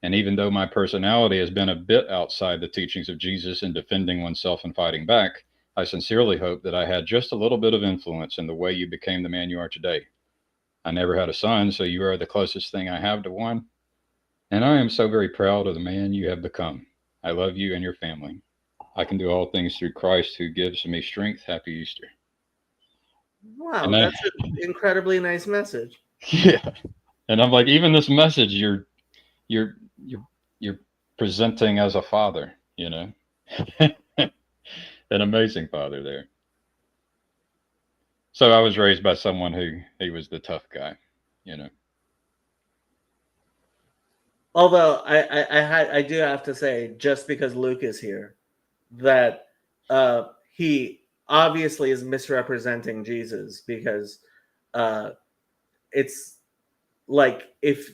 And even though my personality has been a bit outside the teachings of Jesus in defending oneself and fighting back, I sincerely hope that I had just a little bit of influence in the way you became the man you are today. I never had a son, so you are the closest thing I have to one. And I am so very proud of the man you have become. I love you and your family. I can do all things through Christ who gives me strength. Happy Easter. And Wow, I, that's an incredibly nice message. yeah. And I'm like, even this message you're you're you're presenting as a father, you know. An amazing father there. So I was raised by someone who he was the tough guy, you know. Although I do have to say, just because Luke is here, that he obviously is misrepresenting Jesus, because it's like if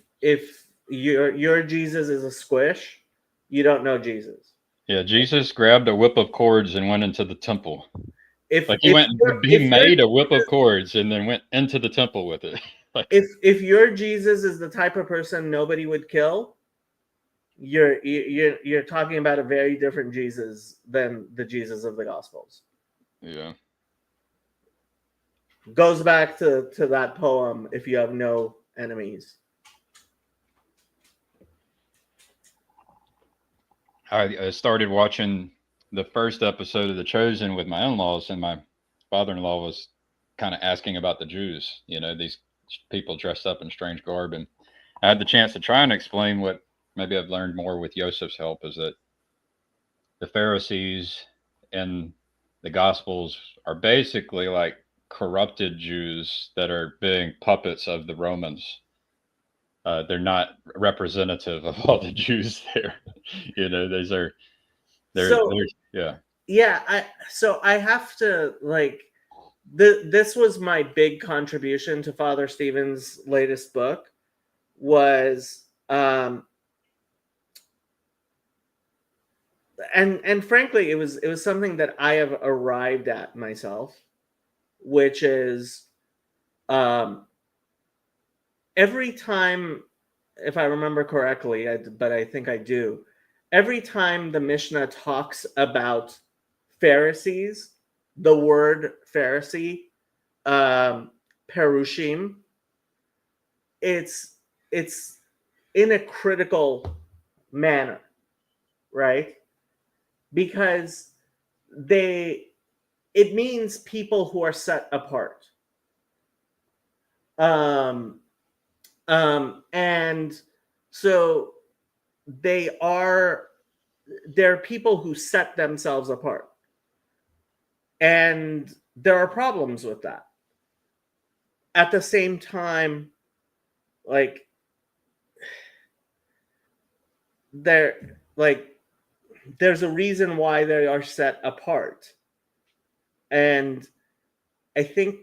your Jesus is a squish, you don't know Jesus. Yeah, Jesus grabbed a whip of cords and went into the temple. If Like he if went, your he if your made a whip of cords and then went into the temple with it. Like, if your Jesus is the type of person nobody would kill, you're talking about a very different Jesus than the Jesus of the Gospels. yeah. Goes back to that poem, if you have no enemies. I started watching the first episode of The Chosen with my in-laws, and my father-in-law was kind of asking about the Jews. You know, these people dressed up in strange garb, and I had the chance to try and explain what maybe I've learned more with Joseph's help is that the Pharisees and the Gospels are basically like corrupted Jews that are being puppets of the Romans. They're not representative of all the Jews there. You know, these are So they're yeah. yeah, I have to, like, this was my big contribution to Father Stephen's latest book, was and frankly it was something that I have arrived at myself, which is um every time, if I remember correctly, but I think I do, every time the Mishnah talks about Pharisees, the word Pharisee, Perushim, it's it's in a critical manner, right? Because they it means people who are set apart. Um, and so they're people who set themselves apart, and there are problems with that. At the same time, like, there like there's a reason why they are set apart, and i think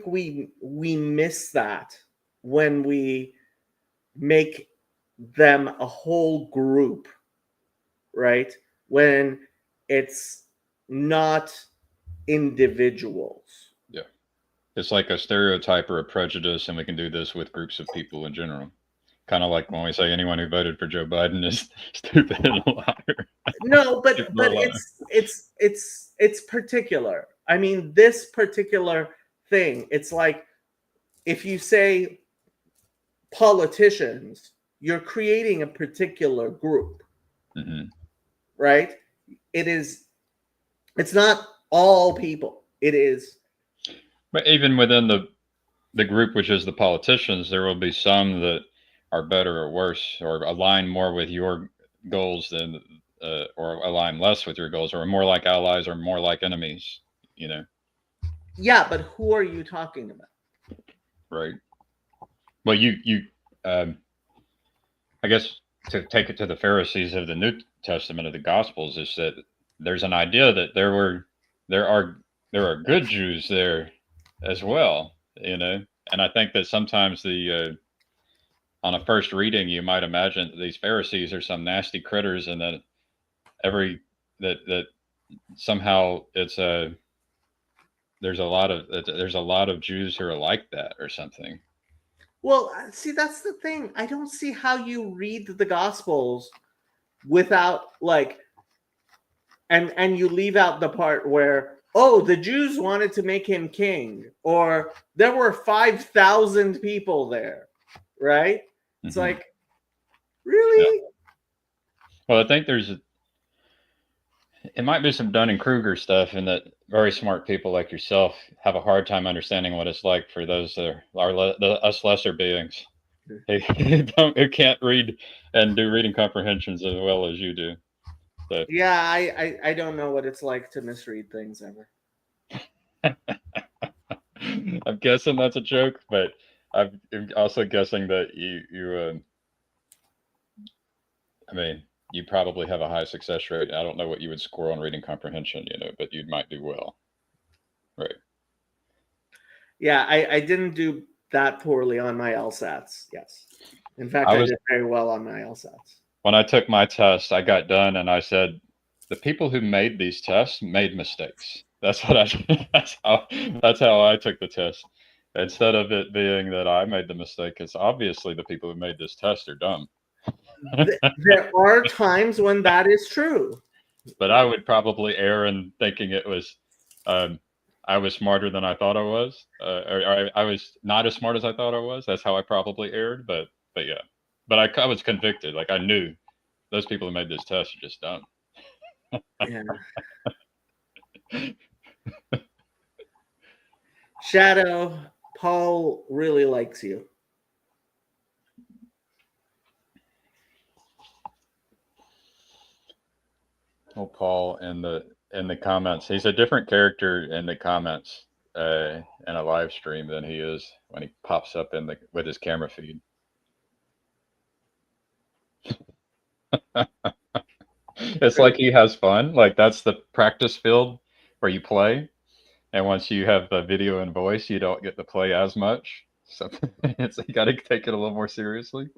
we miss that when we make them a whole group, right? When it's not individuals. Yeah. It's like a stereotype or a prejudice, and we can do this with groups of people in general. Kind of like when we say anyone who voted for Joe Biden is stupid and a liar. No, People are but lying. it's particular. I mean, this particular thing, it's like if you say politicians, you're creating a particular group, Mhm. right? It's not all people. It is. But even within the group, which is the politicians, there will be some that are better or worse, or align more with your goals than, or align less with your goals, or are more like allies or more like enemies. You know, Yeah, but who are you talking about? right? Well, um, I guess to take it to the Pharisees of the New Testament of the Gospels is that there's an idea that there are there are good Jews there as well. You know, and I think that sometimes on a first reading, you might imagine that these Pharisees are some nasty critters, and that every that somehow it's a there's a lot of Jews who are like that or something. Well, see, that's the thing. I don't see how you read the Gospels without like, and you leave out the part where, oh, the Jews wanted to make him king, or there were 5,000 people there, right? It's Hmm. like, Yeah. really? Well, I think it might be some Dunning Kruger stuff, in that very smart people like yourself have a hard time understanding what it's like for those that us lesser beings who can't read and do reading comprehensions as well as you do. So Yeah, I don't know what it's like to misread things ever. I'm guessing that's a joke, but I'm also guessing that I mean, you probably have a high success rate. I don't know what you would score on reading comprehension, but you might do well, right? Yeah, I didn't do that poorly on my LSATs. Yes. In fact, I I was did very well on my LSATs. When I took my test, I got done and I said, the people who made these tests made mistakes. That's what I. That's how I took the test. Instead of it being that I made the mistake, it's obviously the people who made this test are dumb. There are times when that is true. But I would probably err in thinking it was, um, I was smarter than I thought I was, or I was not as smart as I thought I was. That's how I probably erred. But yeah, but I was convicted. Like, I knew those people who made this test are just dumb. Yeah. Shadow, Paul really likes you. Well, Paul in the comments, he's a different character in the comments in a live stream than he is when he pops up in the with his camera feed. It's like he has fun. Like, that's the practice field where you play, and once you have the video and voice, you don't get to play as much. So it's, you got to take it a little more seriously.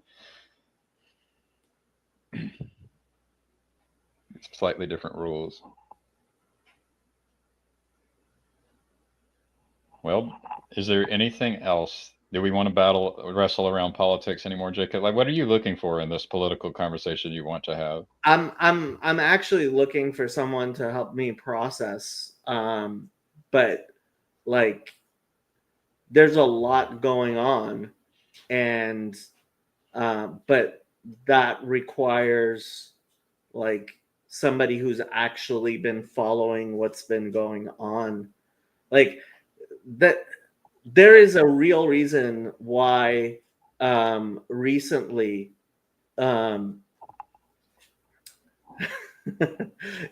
It's slightly different rules. Well, is there anything else? Do we want to wrestle around politics anymore, Jacob? Like, what are you looking for in this political conversation you want to have? I'm actually looking for someone to help me process. But like there's a lot going on, and but that requires like somebody who's actually been following what's been going on. Like that there is a real reason why recently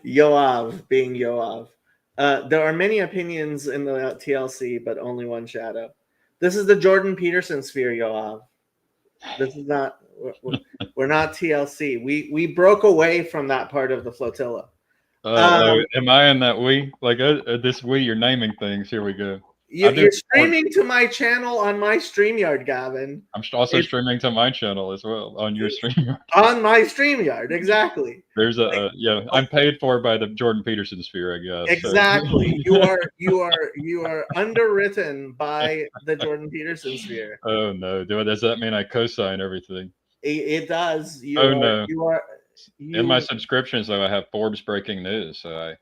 Yoav being Yoav. There are many opinions in the TLC, but only one shadow. This is the Jordan Peterson sphere, Yoav. This is not. We're not TLC. We broke away from that part of the flotilla. Am I in that we? Like, this we, you're naming things. Here we go. You're streaming to my channel on my StreamYard, Gavin. I'm also streaming to my channel as well on your StreamYard. On my StreamYard, exactly. There's I'm paid for by the Jordan Peterson sphere, I guess. Exactly. So. You are underwritten by the Jordan Peterson sphere. Oh no! Does that mean I co-sign everything? It does. No! You, in my subscriptions, though, I have Forbes breaking news, so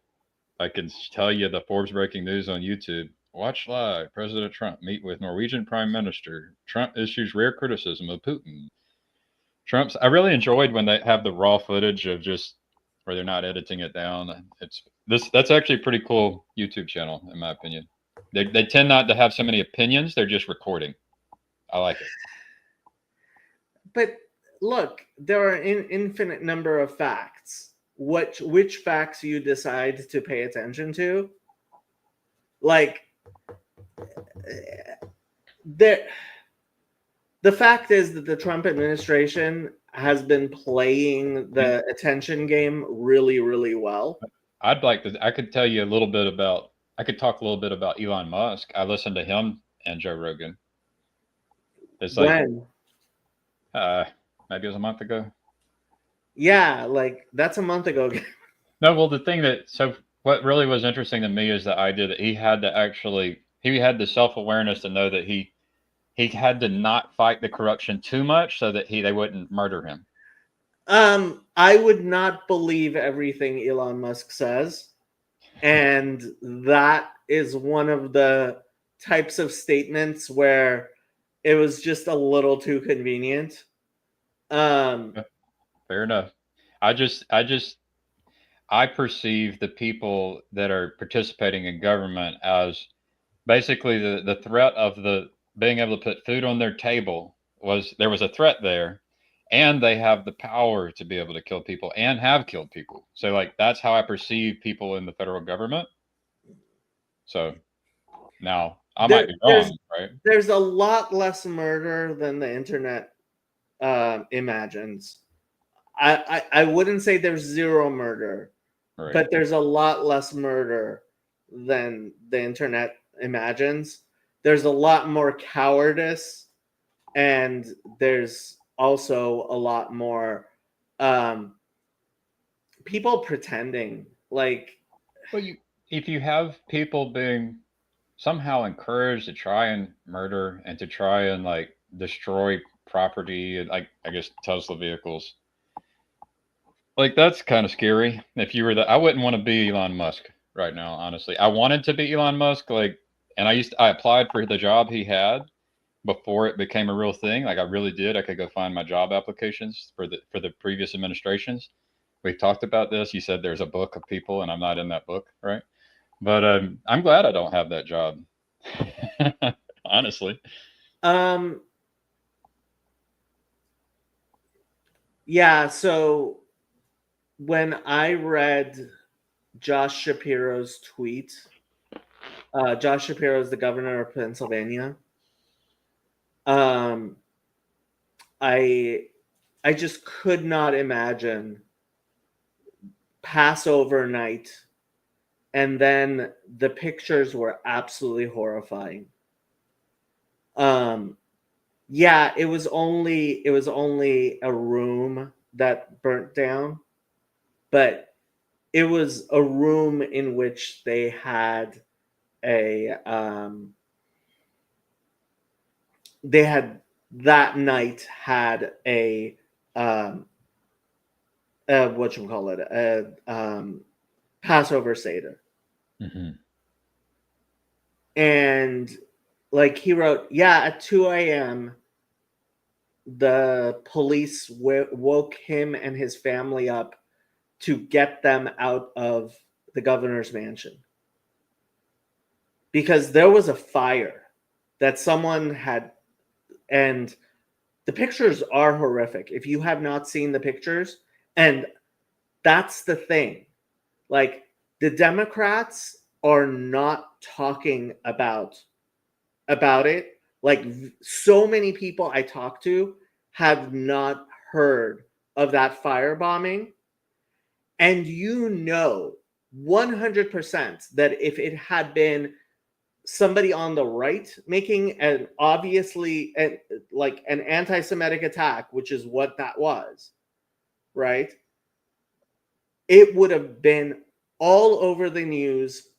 I can tell you the Forbes breaking news on YouTube. Watch live. President Trump meet with Norwegian Prime Minister. Trump issues rare criticism of Putin. Trump's. I really enjoyed when they have the raw footage of just where they're not editing it down. It's this. That's actually a pretty cool YouTube channel, in my opinion. They tend not to have so many opinions. They're just recording. I like it. But look, there are an infinite number of facts. Which facts you decide to pay attention to? Like, there. The fact is that the Trump administration has been playing the attention game really, really well. I'd like to. I could tell you a little bit about. I could talk a little bit about Elon Musk. I listened to him and Joe Rogan. It's like When? maybe it was a month ago. Yeah, like that's a month ago. No, well, the thing that what really was interesting to me is the idea that he had to actually he had the self awareness to know that he had to not fight the corruption too much so that they wouldn't murder him. I would not believe everything Elon Musk says, and that is one of the types of statements where it was just a little too convenient. Fair enough. I perceive the people that are participating in government as basically the threat of the being able to put food on their table there was a threat there, and they have the power to be able to kill people and have killed people. So like that's how I perceive people in the federal government. So now I might be wrong, right? There's a lot less murder than the internet imagines. I wouldn't say there's zero murder, Right. but there's a lot less murder than the internet imagines. There's a lot more cowardice, and there's also a lot more people pretending like. Well, if you have people being somehow encouraged to try and murder and to try and like destroy property and like I guess Tesla vehicles, like that's kind of scary. If you were I wouldn't want to be Elon Musk right now, honestly. I wanted to be Elon Musk, like, and I applied for the job he had before it became a real thing. Like I really did. I could go find my job applications for the previous administrations. We've talked about this. You said there's a book of people, and I'm not in that book, right? But I'm glad I don't have that job. Honestly. Yeah, so when I read Josh Shapiro's tweet, Josh Shapiro is the governor of Pennsylvania. I just could not imagine Passover night, and then the pictures were absolutely horrifying. Yeah, it was only a room that burnt down, but it was a room in which they had that night had a whatchamacallit, a Passover Seder. Mm-hmm. And like he wrote, yeah, at 2 a.m., the police woke him and his family up to get them out of the governor's mansion because there was a fire that someone had, and the pictures are horrific. If you have not seen the pictures, and that's the thing, like the Democrats are not talking about it. Like so many people I talk to have not heard of that firebombing. And 100% that if it had been somebody on the right making an obviously like an anti-Semitic attack, which is what that was, right? It would have been all over the news.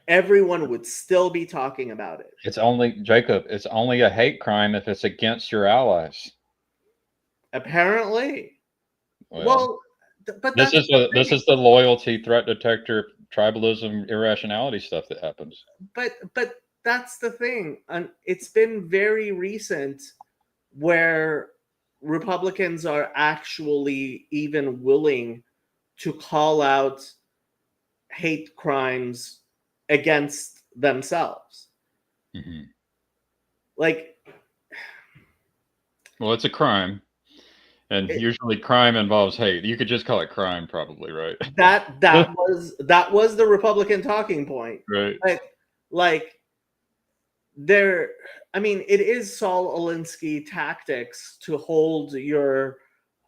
Everyone would still be talking about it. It's only a hate crime if it's against your allies. Apparently. Well, but this is the loyalty, threat detector, tribalism, irrationality stuff that happens. But that's the thing. It's been very recent where Republicans are actually even willing to call out hate crimes against themselves. Hmm. Like, Well, it's a crime, and it, usually crime involves hate. You could just call it crime, probably, right? that was the Republican talking point. Right. Like there, I mean, it is Saul Alinsky tactics to hold your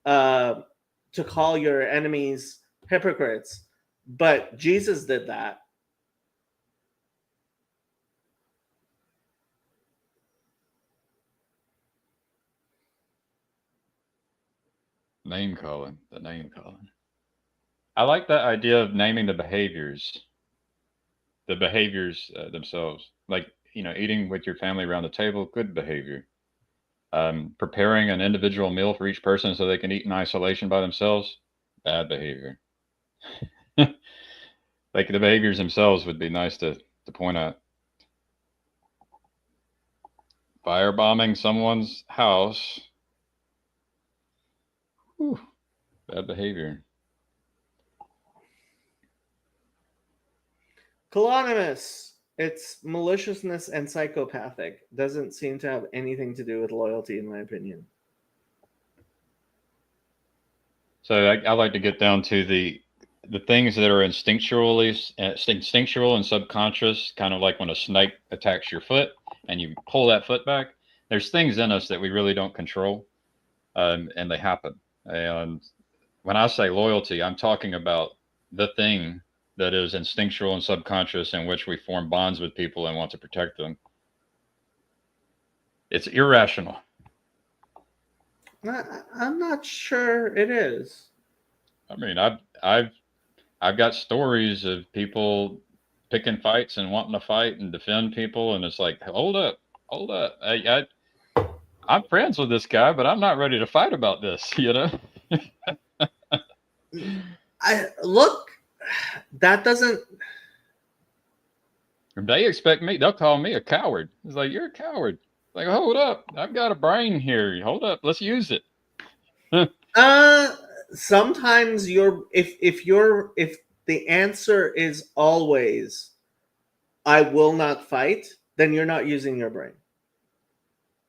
to call your enemies hypocrites, but Jesus did that. Name calling. The name calling. I like that idea of naming the behaviors themselves. Like, eating with your family around the table, good behavior. Preparing an individual meal for each person so they can eat in isolation by themselves, bad behavior. Like the behaviors themselves would be nice to point out. Firebombing someone's house, whew, bad behavior. Colonymous, it's maliciousness and psychopathic. Doesn't seem to have anything to do with loyalty, in my opinion. So I like to get down to the things that are instinctual and subconscious, kind of like when a snake attacks your foot and you pull that foot back. There's things in us that we really don't control, and they happen. And when I say loyalty, I'm talking about the thing that is instinctual and subconscious in which we form bonds with people and want to protect them. It's irrational. I'm not sure it is. I mean, I've got stories of people picking fights and wanting to fight and defend people, and it's like, hold up, hold up. I'm friends with this guy, but I'm not ready to fight about this. I look, that doesn't. They expect me. They'll call me a coward. It's like, you're a coward. Like, hold up, I've got a brain here. Hold up, let's use it. Sometimes if the answer is always I will not fight, then you're not using your brain.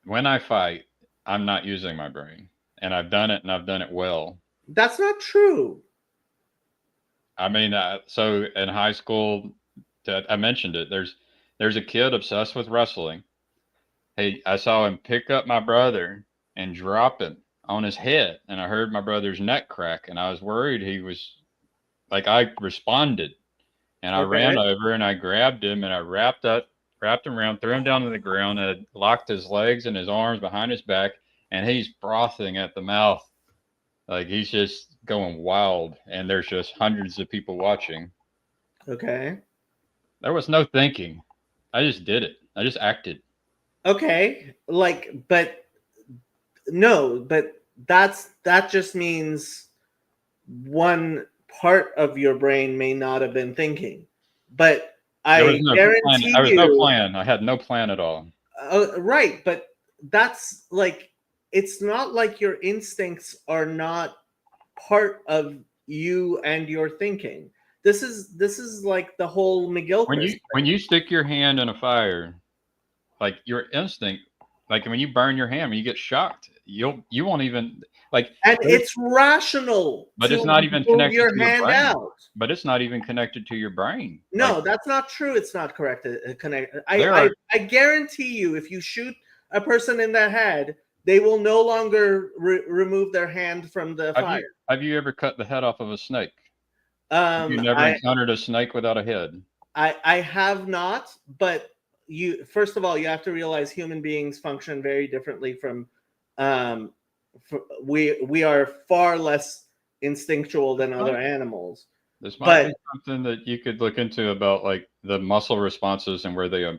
When I fight, I'm not using my brain, and I've done it, and I've done it well. That's not true. I mean, so in high school, I mentioned it. There's a kid obsessed with wrestling. Hey, I saw him pick up my brother and drop him on his head, and I heard my brother's neck crack, and I was worried he was like, I responded, and I ran over and I grabbed him and I wrapped him around, threw him down to the ground, and locked his legs and his arms behind his back, and he's frothing at the mouth, like he's just going wild, and there's just hundreds of people watching. Okay. There was no thinking. I just did it. I just acted. Okay. But that just means one part of your brain may not have been thinking. But I guarantee there was no plan. I had no plan at all. Right, but that's like, it's not like your instincts are not part of you and your thinking. This is like the whole McGilchrist. When you stick your hand in a fire, like your instinct, like when you burn your hand, when you get shocked, you won't even like. And it's rational, but it's not even connected your to your hand brain. out. But it's not even connected to your brain. No, like, that's not true. It's not connected. I guarantee you, if you shoot a person in the head, they will no longer remove their hand from the fire. Have you ever cut the head off of a snake? Have you never encountered a snake without a head? I have not, but first of all, you have to realize human beings function very differently from we are far less instinctual than other animals. This might be something that you could look into about like the muscle responses and where they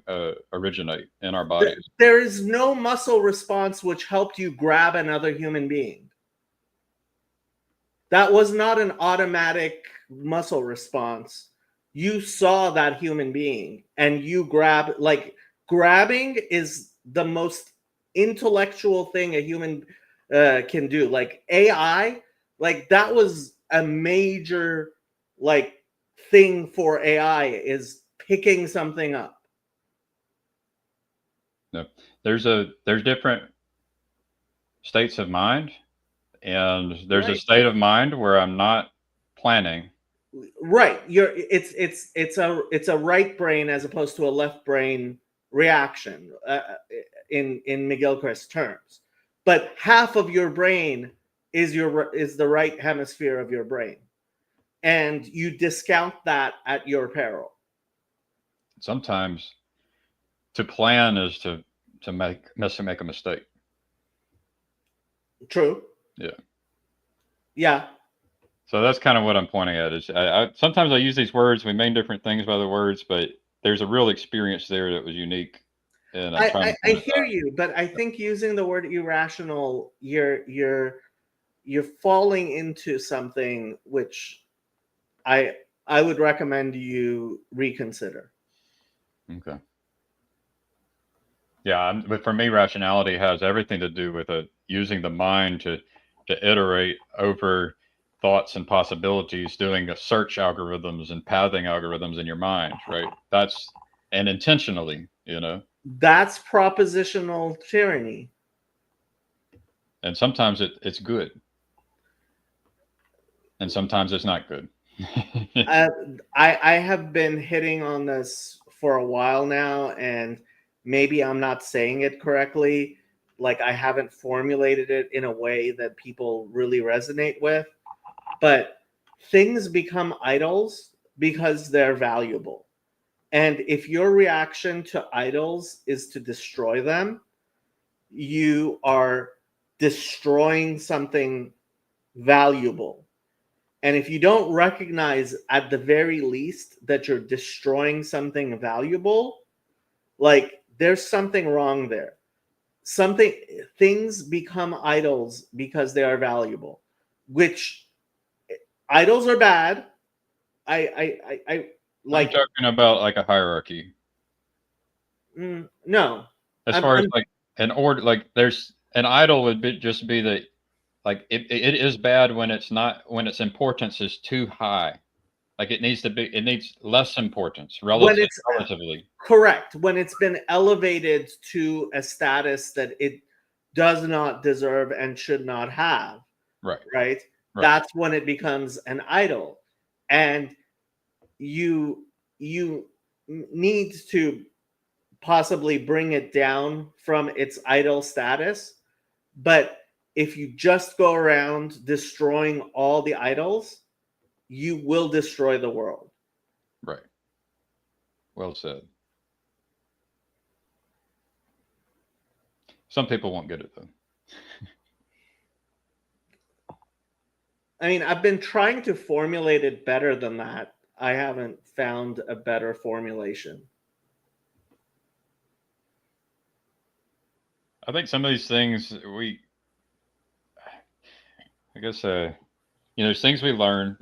originate in our bodies. There is no muscle response which helped you grab another human being. That was not an automatic muscle response. You saw that human being and you grabbing is the most intellectual thing a human. can do. Like AI, like that was a major like thing for AI, is picking something up. No. There's different states of mind, and there's a Right. state of mind where I'm not planning. Right. It's a right brain as opposed to a left brain reaction, in McGilchrist's terms. But half of your brain is the right hemisphere of your brain, and you discount that at your peril. Sometimes to plan is to make a mistake. True. Yeah. Yeah. So that's kind of what I'm pointing at. Is sometimes I use these words. We mean different things by the words, but there's a real experience there that was unique, and I'm trying to I point it hear out. you, but I think using the word irrational, you're falling into something which I I would recommend you reconsider. Okay. Yeah, but for me, rationality has everything to do with using the mind to iterate over thoughts and possibilities, doing a search algorithms and pathing algorithms in your mind, right? That's and intentionally, That's propositional tyranny. and sometimes it's good, and sometimes it's not good. Uh, I have been hitting on this for a while now, and maybe I'm not saying it correctly. Like I haven't formulated it in a way that people really resonate with, but things become idols because they're valuable. And if your reaction to idols is to destroy them, you are destroying something valuable. And if you don't recognize at the very least that you're destroying something valuable, like there's something wrong there. Something Things become idols because they are valuable, which idols are bad. I I'm like talking about like a hierarchy, no. as I'm, far as I'm like an order. Like there's an idol would just be the like it is bad when it's not when its importance is too high. Like it needs less importance when it's relatively. correct, when it's been elevated to a status that it does not deserve and should not have, Right. right? Right. That's when it becomes an idol. And you need to possibly bring it down from its idol status. But if you just go around destroying all the idols, you will destroy the world. Right. Well said. Some people won't get it though. I mean, I've been trying to formulate it better than that. I haven't found a better formulation. I think some of these things I guess, there's things we learn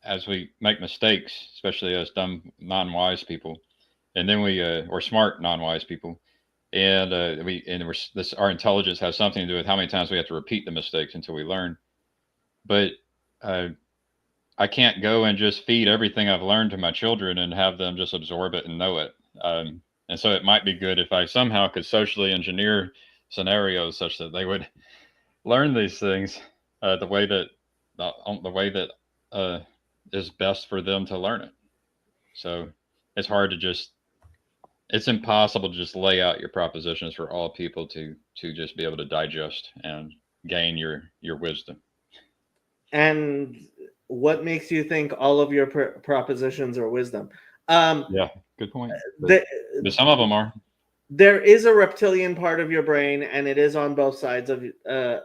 as we make mistakes, especially as dumb, non-wise people, and then or smart, non-wise people, and our intelligence has something to do with how many times we have to repeat the mistakes until we learn. But uh, I can't go and just feed everything I've learned to my children and have them just absorb it and know it. And so it might be good if I somehow could socially engineer scenarios such that they would learn these things the way that the way that uh, is best for them to learn it. So it's hard to just it's impossible to just lay out your propositions for all people to just be able to digest and gain your wisdom. And what makes you think all of your propositions are wisdom? Yeah, good point. The, But some of them are. there is a reptilian part of your brain, and it is on both sides uh,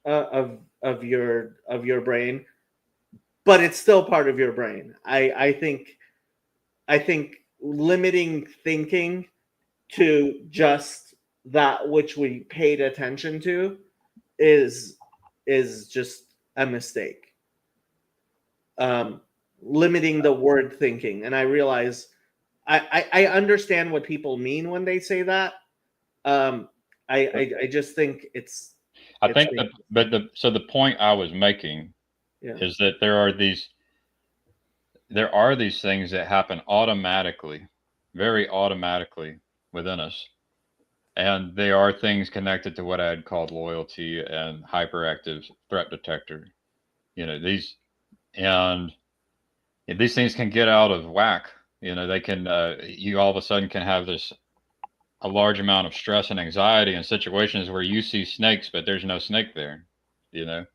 of your brain, but it's still part of your brain. I think limiting thinking to just that which we paid attention to is just a mistake. Limiting the word thinking, and I realize I understand what people mean when they say that. I just think I think so the point I was making is that there are these things that happen automatically, very automatically within us. And they are things connected to what I had called loyalty and hyperactive threat detector. You know, and these things can get out of whack. You know, they can, you all of a sudden can have a large amount of stress and anxiety in situations where you see snakes, but there's no snake there, you know,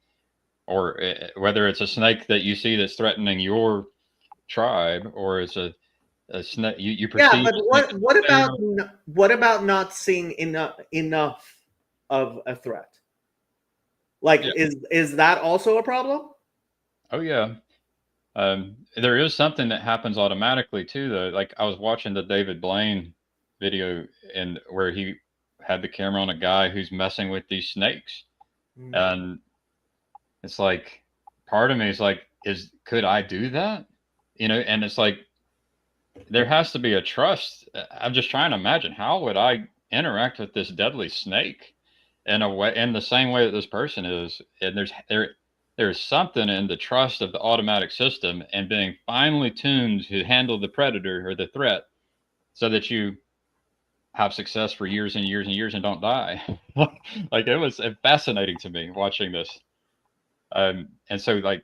or whether it's a snake that you see that's threatening your tribe, or it's a snake you perceive. But what about not seeing enough of a threat? Like, Yeah. is that also a problem? Oh yeah. There is something that happens automatically too, though. Like I was watching the David Blaine video, and where he had the camera on a guy who's messing with these snakes, and it's like, part of me is like, could I do that? You know, and it's like there has to be a trust. I'm just trying to imagine, how would I interact with this deadly snake in a way, in the same way that this person is, and there's something in the trust of the automatic system and being finely tuned to handle the predator or the threat so that you have success for years and years and years and don't die. Like it was fascinating to me watching this. And so like,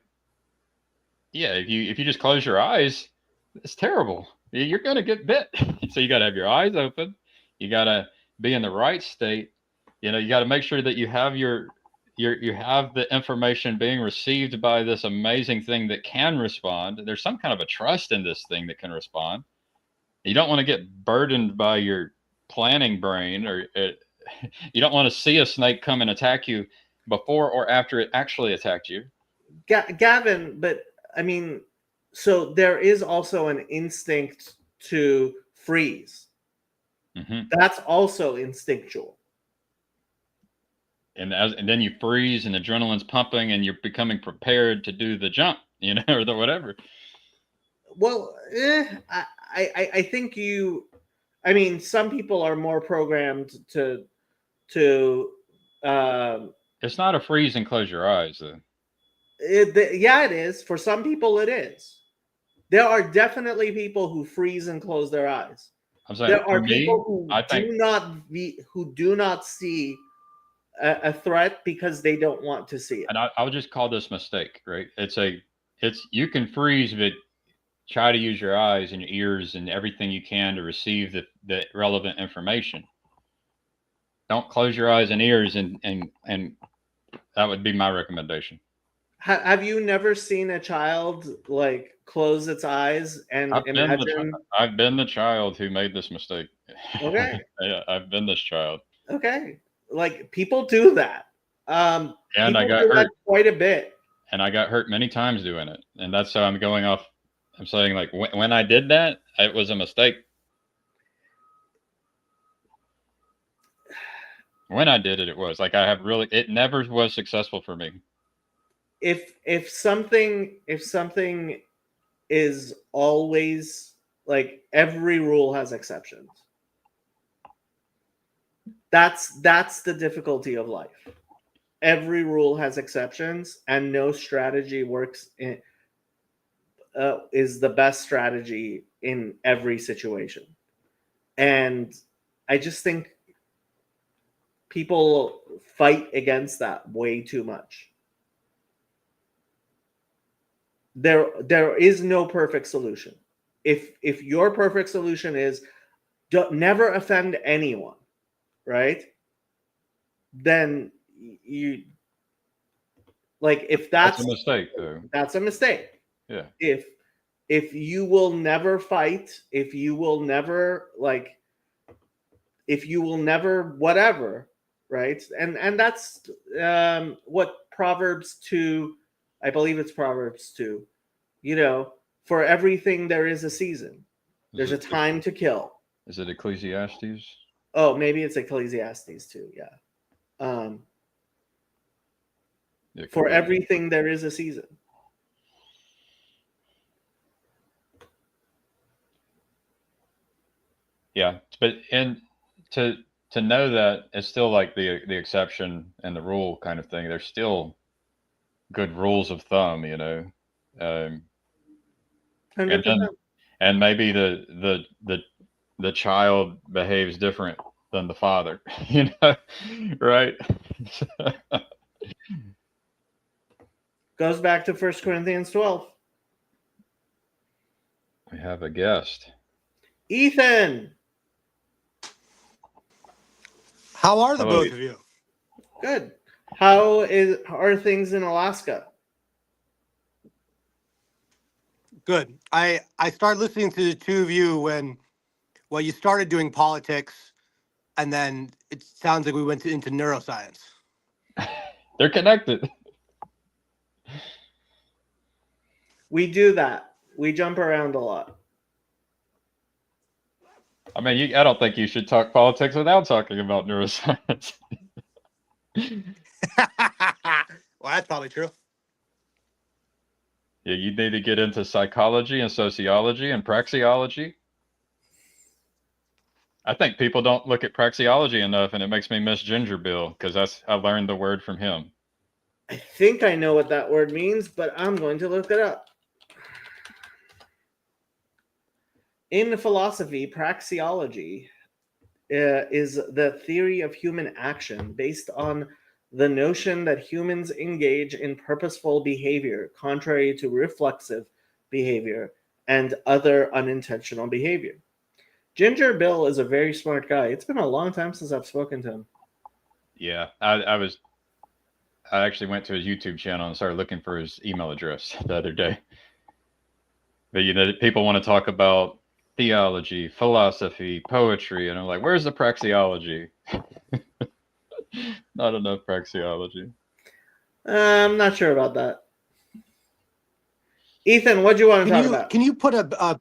yeah, if you just close your eyes, it's terrible. You're gonna get bit. So you got to have your eyes open. You got to be in the right state. You know, you got to make sure that you have you have the information being received by this amazing thing that can respond. There's some kind of a trust in this thing that can respond. You don't want to get burdened by your planning brain, or you don't want to see a snake come and attack you before or after it actually attacked you. Gavin, but I mean, so there is also an instinct to freeze. Mm-hmm. That's also instinctual. And then you freeze, and adrenaline's pumping, and you're becoming prepared to do the jump, you know, or the whatever. Well, I think I mean, some people are more programmed to It's not a freeze and close your eyes, though. it is. For some people, it is. There are definitely people who freeze and close their eyes. I'm saying, There for are me, people who I think do not see a threat because they don't want to see it. and I would just call this mistake, right? It's you can freeze, but try to use your eyes and your ears and everything you can to receive the relevant information. Don't close your eyes and ears, and that would be my recommendation. Have you never seen a child like close its eyes and imagine? I've been the child who made this mistake. Okay. Yeah, I've been this child. Okay. Like, people do that. And people I got do hurt. that quite a bit. And I got hurt many times doing it. And that's how I'm going off. I'm saying, like, when I did that, it was a mistake. When I did it, it was like, it never was successful for me. If something is always, like, every rule has exceptions. That's the difficulty of life. Every rule has exceptions, and no strategy is the best strategy in every situation. And I just think people fight against that way too much. There is no perfect solution. If your perfect solution is never offend anyone, right? Then you, like, if that's a mistake, though. That's a mistake. Yeah. If you will never fight, if you will never whatever, right? And that's what Proverbs 2, I believe it's Proverbs 2, for everything there is a season. There's a time to kill. Is it Ecclesiastes? Oh, maybe it's Ecclesiastes too. Yeah. For everything there is a season. Yeah, but and to to know that it's still like the exception and the rule kind of thing. There's still good rules of thumb, um, and then 100%. and maybe the child behaves different than the father, right? Goes back to 1 Corinthians 12. We have a guest. Ethan, How are the Hello. both of you? good. How are things in Alaska? Good. I started listening to the two of you when, well, you started doing politics, and then it sounds like we went into neuroscience. They're connected. We do that. We jump around a lot. I mean, I don't think you should talk politics without talking about neuroscience. Well, that's probably true. Yeah, you need to get into psychology and sociology and praxeology. I think people don't look at praxeology enough, and it makes me miss Ginger Bill because I learned the word from him. I think I know what that word means, but I'm going to look it up. In philosophy, praxeology is the theory of human action based on the notion that humans engage in purposeful behavior contrary to reflexive behavior and other unintentional behavior. Ginger Bill is a very smart guy. It's been a long time since I've spoken to him. Yeah, I actually went to his YouTube channel and started looking for his email address the other day. But people want to talk about theology, philosophy, poetry, and I'm like, where's the praxeology? Not enough praxeology. I'm not sure about that. Ethan, what do you want to talk about? Can you put a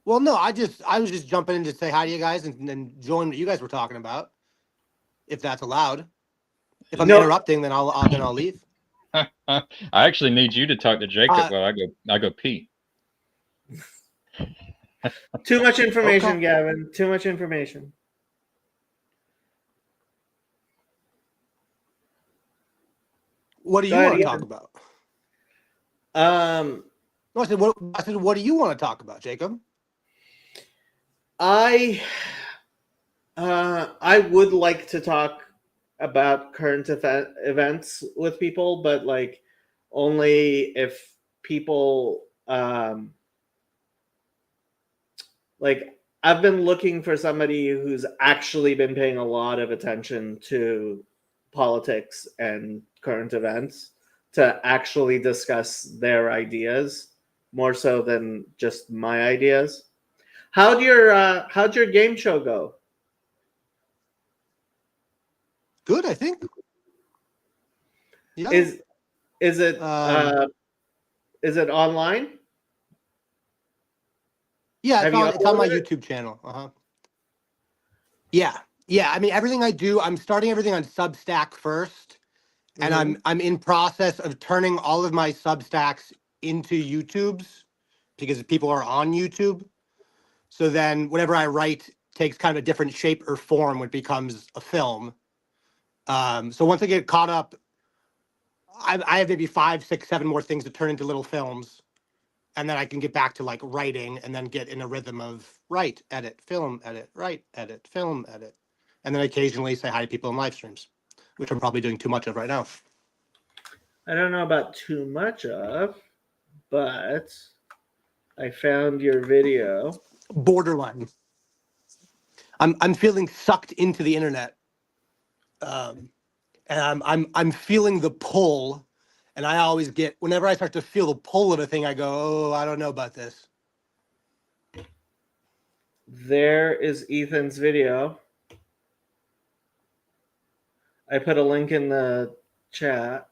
well, no, I was just jumping in to say hi to you guys and join what you guys were talking about, if that's allowed. If I'm interrupting, then I'll leave. I actually need you to talk to Jacob while I go pee. Too much information, Okay. Gavin. Too much information. What do you Go ahead, want to Ethan. talk about? No, I said, what do you want to talk about, Jacob? I would like to talk about current events with people, but like only if people like I've been looking for somebody who's actually been paying a lot of attention to politics and current events to actually discuss their ideas more so than just my ideas. How'd your game show go? Good, I think. Yeah. Is it online? Yeah, it's on my uploaded it? YouTube channel. Yeah. I mean, everything I do, I'm starting everything on Substack first, and I'm in process of turning all of my Substacks into YouTubes because people are on YouTube. So then, whatever I write takes kind of a different shape or form when it becomes a film. So once I get caught up, I have maybe 5, 6, 7 more things to turn into little films. And then I can get back to like writing and then get in a rhythm of write, edit, film, edit, write, edit, film, edit. And then occasionally say hi to people in live streams, which I'm probably doing too much of right now. I don't know about too much of, but I found your video. Borderline. I'm feeling sucked into the internet. And I'm feeling the pull. And I always get, whenever I start to feel the pull of a thing, I go, oh, I don't know about this. There is Ethan's video. I put a link in the chat.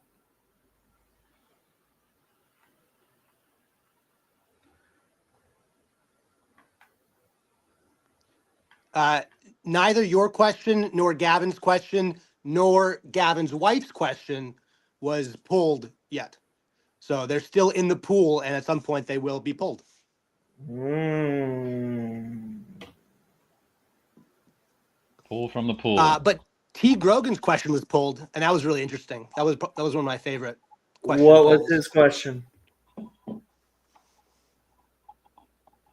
Neither your question, nor Gavin's question, nor Gavin's wife's question was pulled yet. So they're still in the pool, and at some point they will be pulled. Pull from the pool. But T. Grogan's question was pulled, and that was really interesting. That was one of my favorite question What was polls. his question?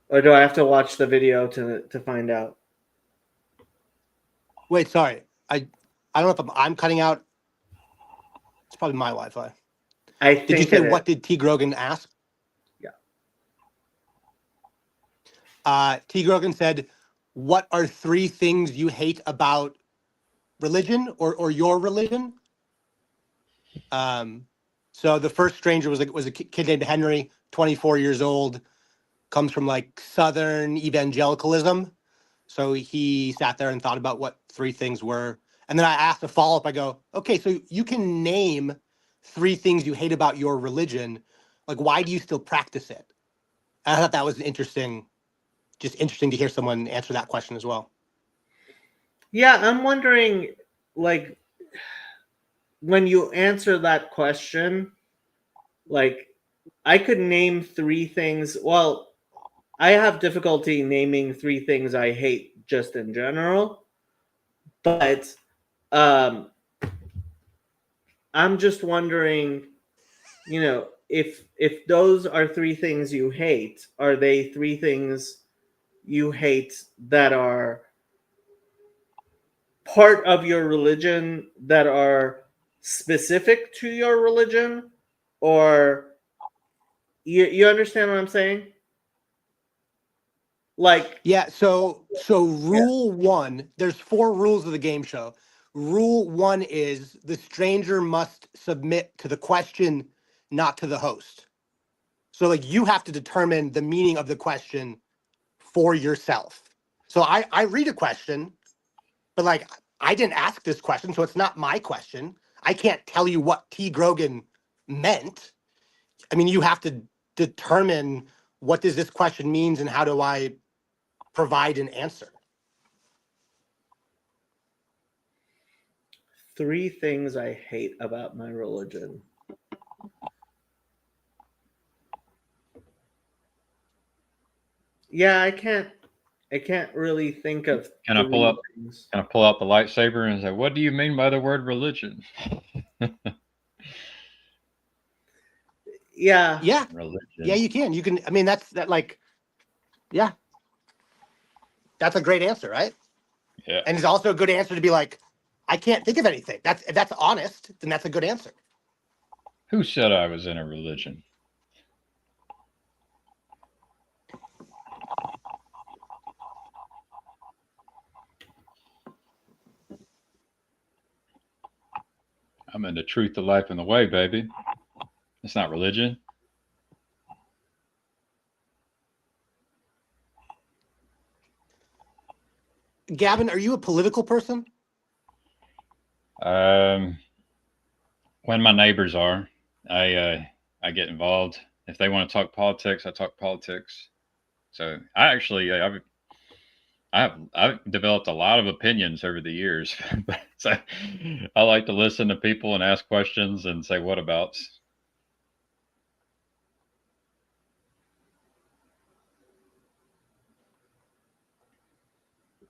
Or do I have to watch the video to find out? Wait, sorry. I don't know if I'm cutting out. It's probably my Wi-Fi. I Did you think say it what is. did T. Grogan ask? Yeah. T. Grogan said, "What are 3 things you hate about religion or your religion?" So the first stranger was a kid named Henry, 24 years old, comes from like Southern evangelicalism. So he sat there and thought about what 3 things were. And then I asked a follow-up. I go, okay, so you can name 3 things you hate about your religion. Like, why do you still practice it? And I thought that was interesting to hear someone answer that question as well. Yeah, I'm wondering, like, when you answer that question, like, I could name 3 things. Well, I have difficulty naming 3 things I hate just in general, but I'm just wondering, if those are 3 things you hate, are they 3 things you hate that are part of your religion, that are specific to your religion, or you understand what I'm saying? Like, Yeah, so rule 1, there's 4 rules of the game show. Rule 1 is the stranger must submit to the question, not to the host. So like you have to determine the meaning of the question for yourself. So I read a question, but like I didn't ask this question, so it's not my question. I can't tell you what T. Grogan meant. I mean, you have to determine what does this question means and how do I provide an answer. 3 things I hate about my religion. Yeah, I can't really think of Can I 3 things. pull out the lightsaber and say, "What do you mean by the word religion?" Yeah. Yeah. Religion. Yeah, you can. You can. I mean, yeah. That's a great answer, right? Yeah. And it's also a good answer to be like, I can't think of anything. If that's honest, then that's a good answer. Who said I was in a religion? I'm in the truth, the life, and the way, baby. It's not religion. Gavin, are you a political person? When my neighbors are, I get involved. If they want to talk politics, I talk politics. So I actually I've developed a lot of opinions over the years. So I like to listen to people and ask questions and say what abouts.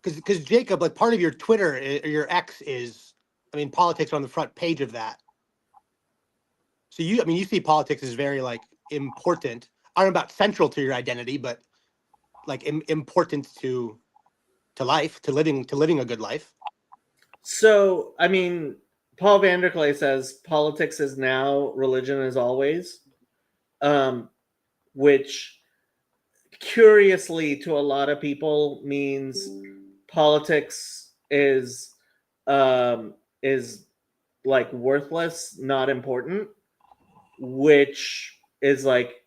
Because Jacob, like part of your Twitter or your X is, I mean, politics on the front page of that. So you see politics as very like important. I don't know about central to your identity, but like important to life, to living a good life. So, I mean, Paul Vanderklay says politics is now, religion is always, which curiously to a lot of people means politics is like worthless, not important, which is like,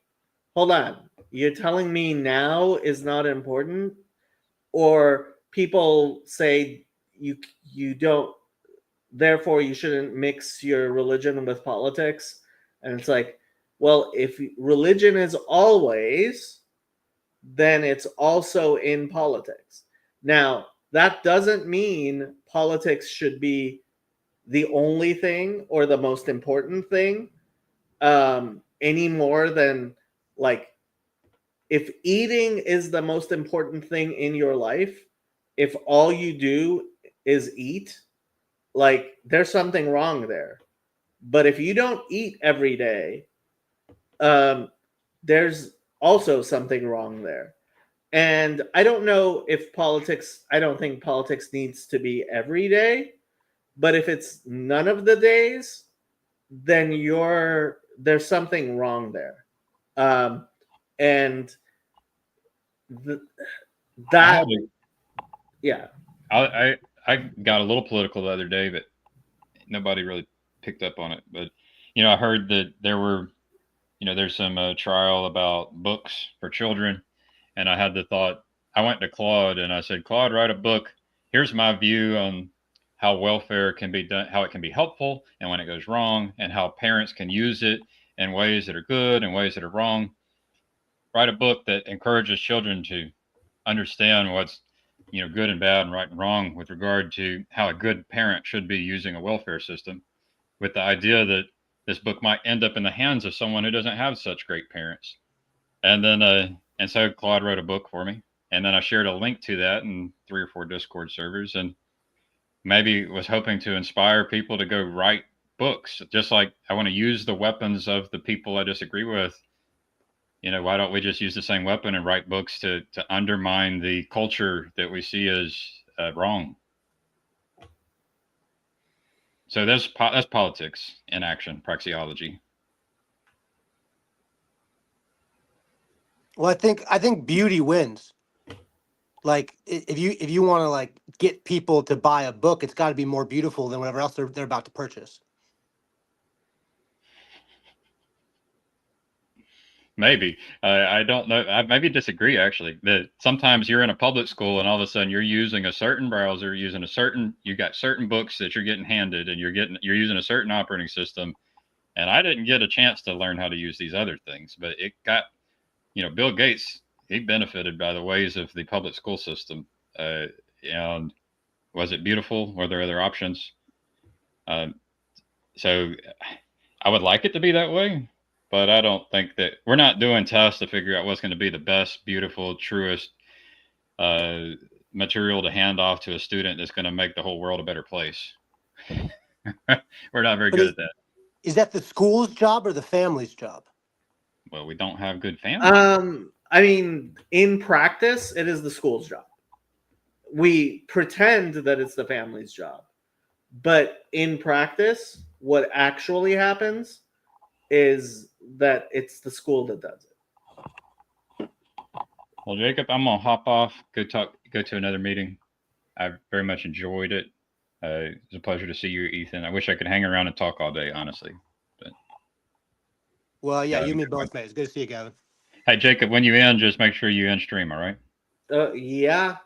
hold on, you're telling me now is not important? Or people say you don't, therefore you shouldn't mix your religion with politics. And it's like, well, if religion is always, then it's also in politics. Now, that doesn't mean politics should be the only thing or the most important thing, any more than, like, if eating is the most important thing in your life, if all you do is eat, like there's something wrong there. But if you don't eat every day, there's also something wrong there. And I don't know if politics, I don't think politics needs to be every day, but if it's none of the days, then there's something wrong there. And th- I had that, a, yeah. I got a little political the other day, but nobody really picked up on it. But I heard that there's some trial about books for children, and I had the thought. I went to Claude and I said, Claude, write a book. Here's my view on how welfare can be done, how it can be helpful, and when it goes wrong, and how parents can use it in ways that are good and ways that are wrong. Write a book that encourages children to understand what's good and bad and right and wrong with regard to how a good parent should be using a welfare system, with the idea that this book might end up in the hands of someone who doesn't have such great parents. And then and so Claude wrote a book for me, and then I shared a link to that in 3 or 4 Discord servers, and maybe was hoping to inspire people to go write books, just like I want to use the weapons of the people I disagree with. Why don't we just use the same weapon and write books to undermine the culture that we see as wrong? So that's politics in action, praxeology. Well, I think beauty wins. Like if you want to like get people to buy a book, it's got to be more beautiful than whatever else they're about to purchase. Maybe. I don't know. I maybe disagree actually. That sometimes you're in a public school and all of a sudden you're using a certain browser, you got certain books that you're getting handed, and you're using a certain operating system. And I didn't get a chance to learn how to use these other things, but it got, Bill Gates, he benefited by the ways of the public school system. And was it beautiful? Were there other options? Um, so I would like it to be that way, but I don't think that we're not doing tests to figure out what's going to be the best, beautiful, truest uh, material to hand off to a student that's going to make the whole world a better place. We're not very But good at that. is that the school's job or the family's job? Well, we don't have good families. I mean, in practice, it is the school's job. We pretend that it's the family's job, but in practice, what actually happens is that it's the school that does it. Well, Jacob, I'm gonna hop off. Go to another meeting. I very much enjoyed it. It was a pleasure to see you, Ethan. I wish I could hang around and talk all day, honestly. But Well, yeah, you and me both, mate. It's good to see you, Gavin. hey, Jacob, when you end, just make sure you end stream. All right. Yeah,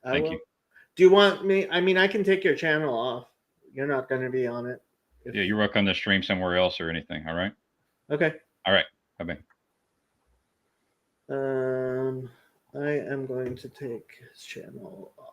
I will. You. Do you want me? I mean, I can take your channel off. You're not going to be on it. Yeah, you work on the stream somewhere else or anything. All right. Okay. All right. Bye-bye. I am going to take his channel off.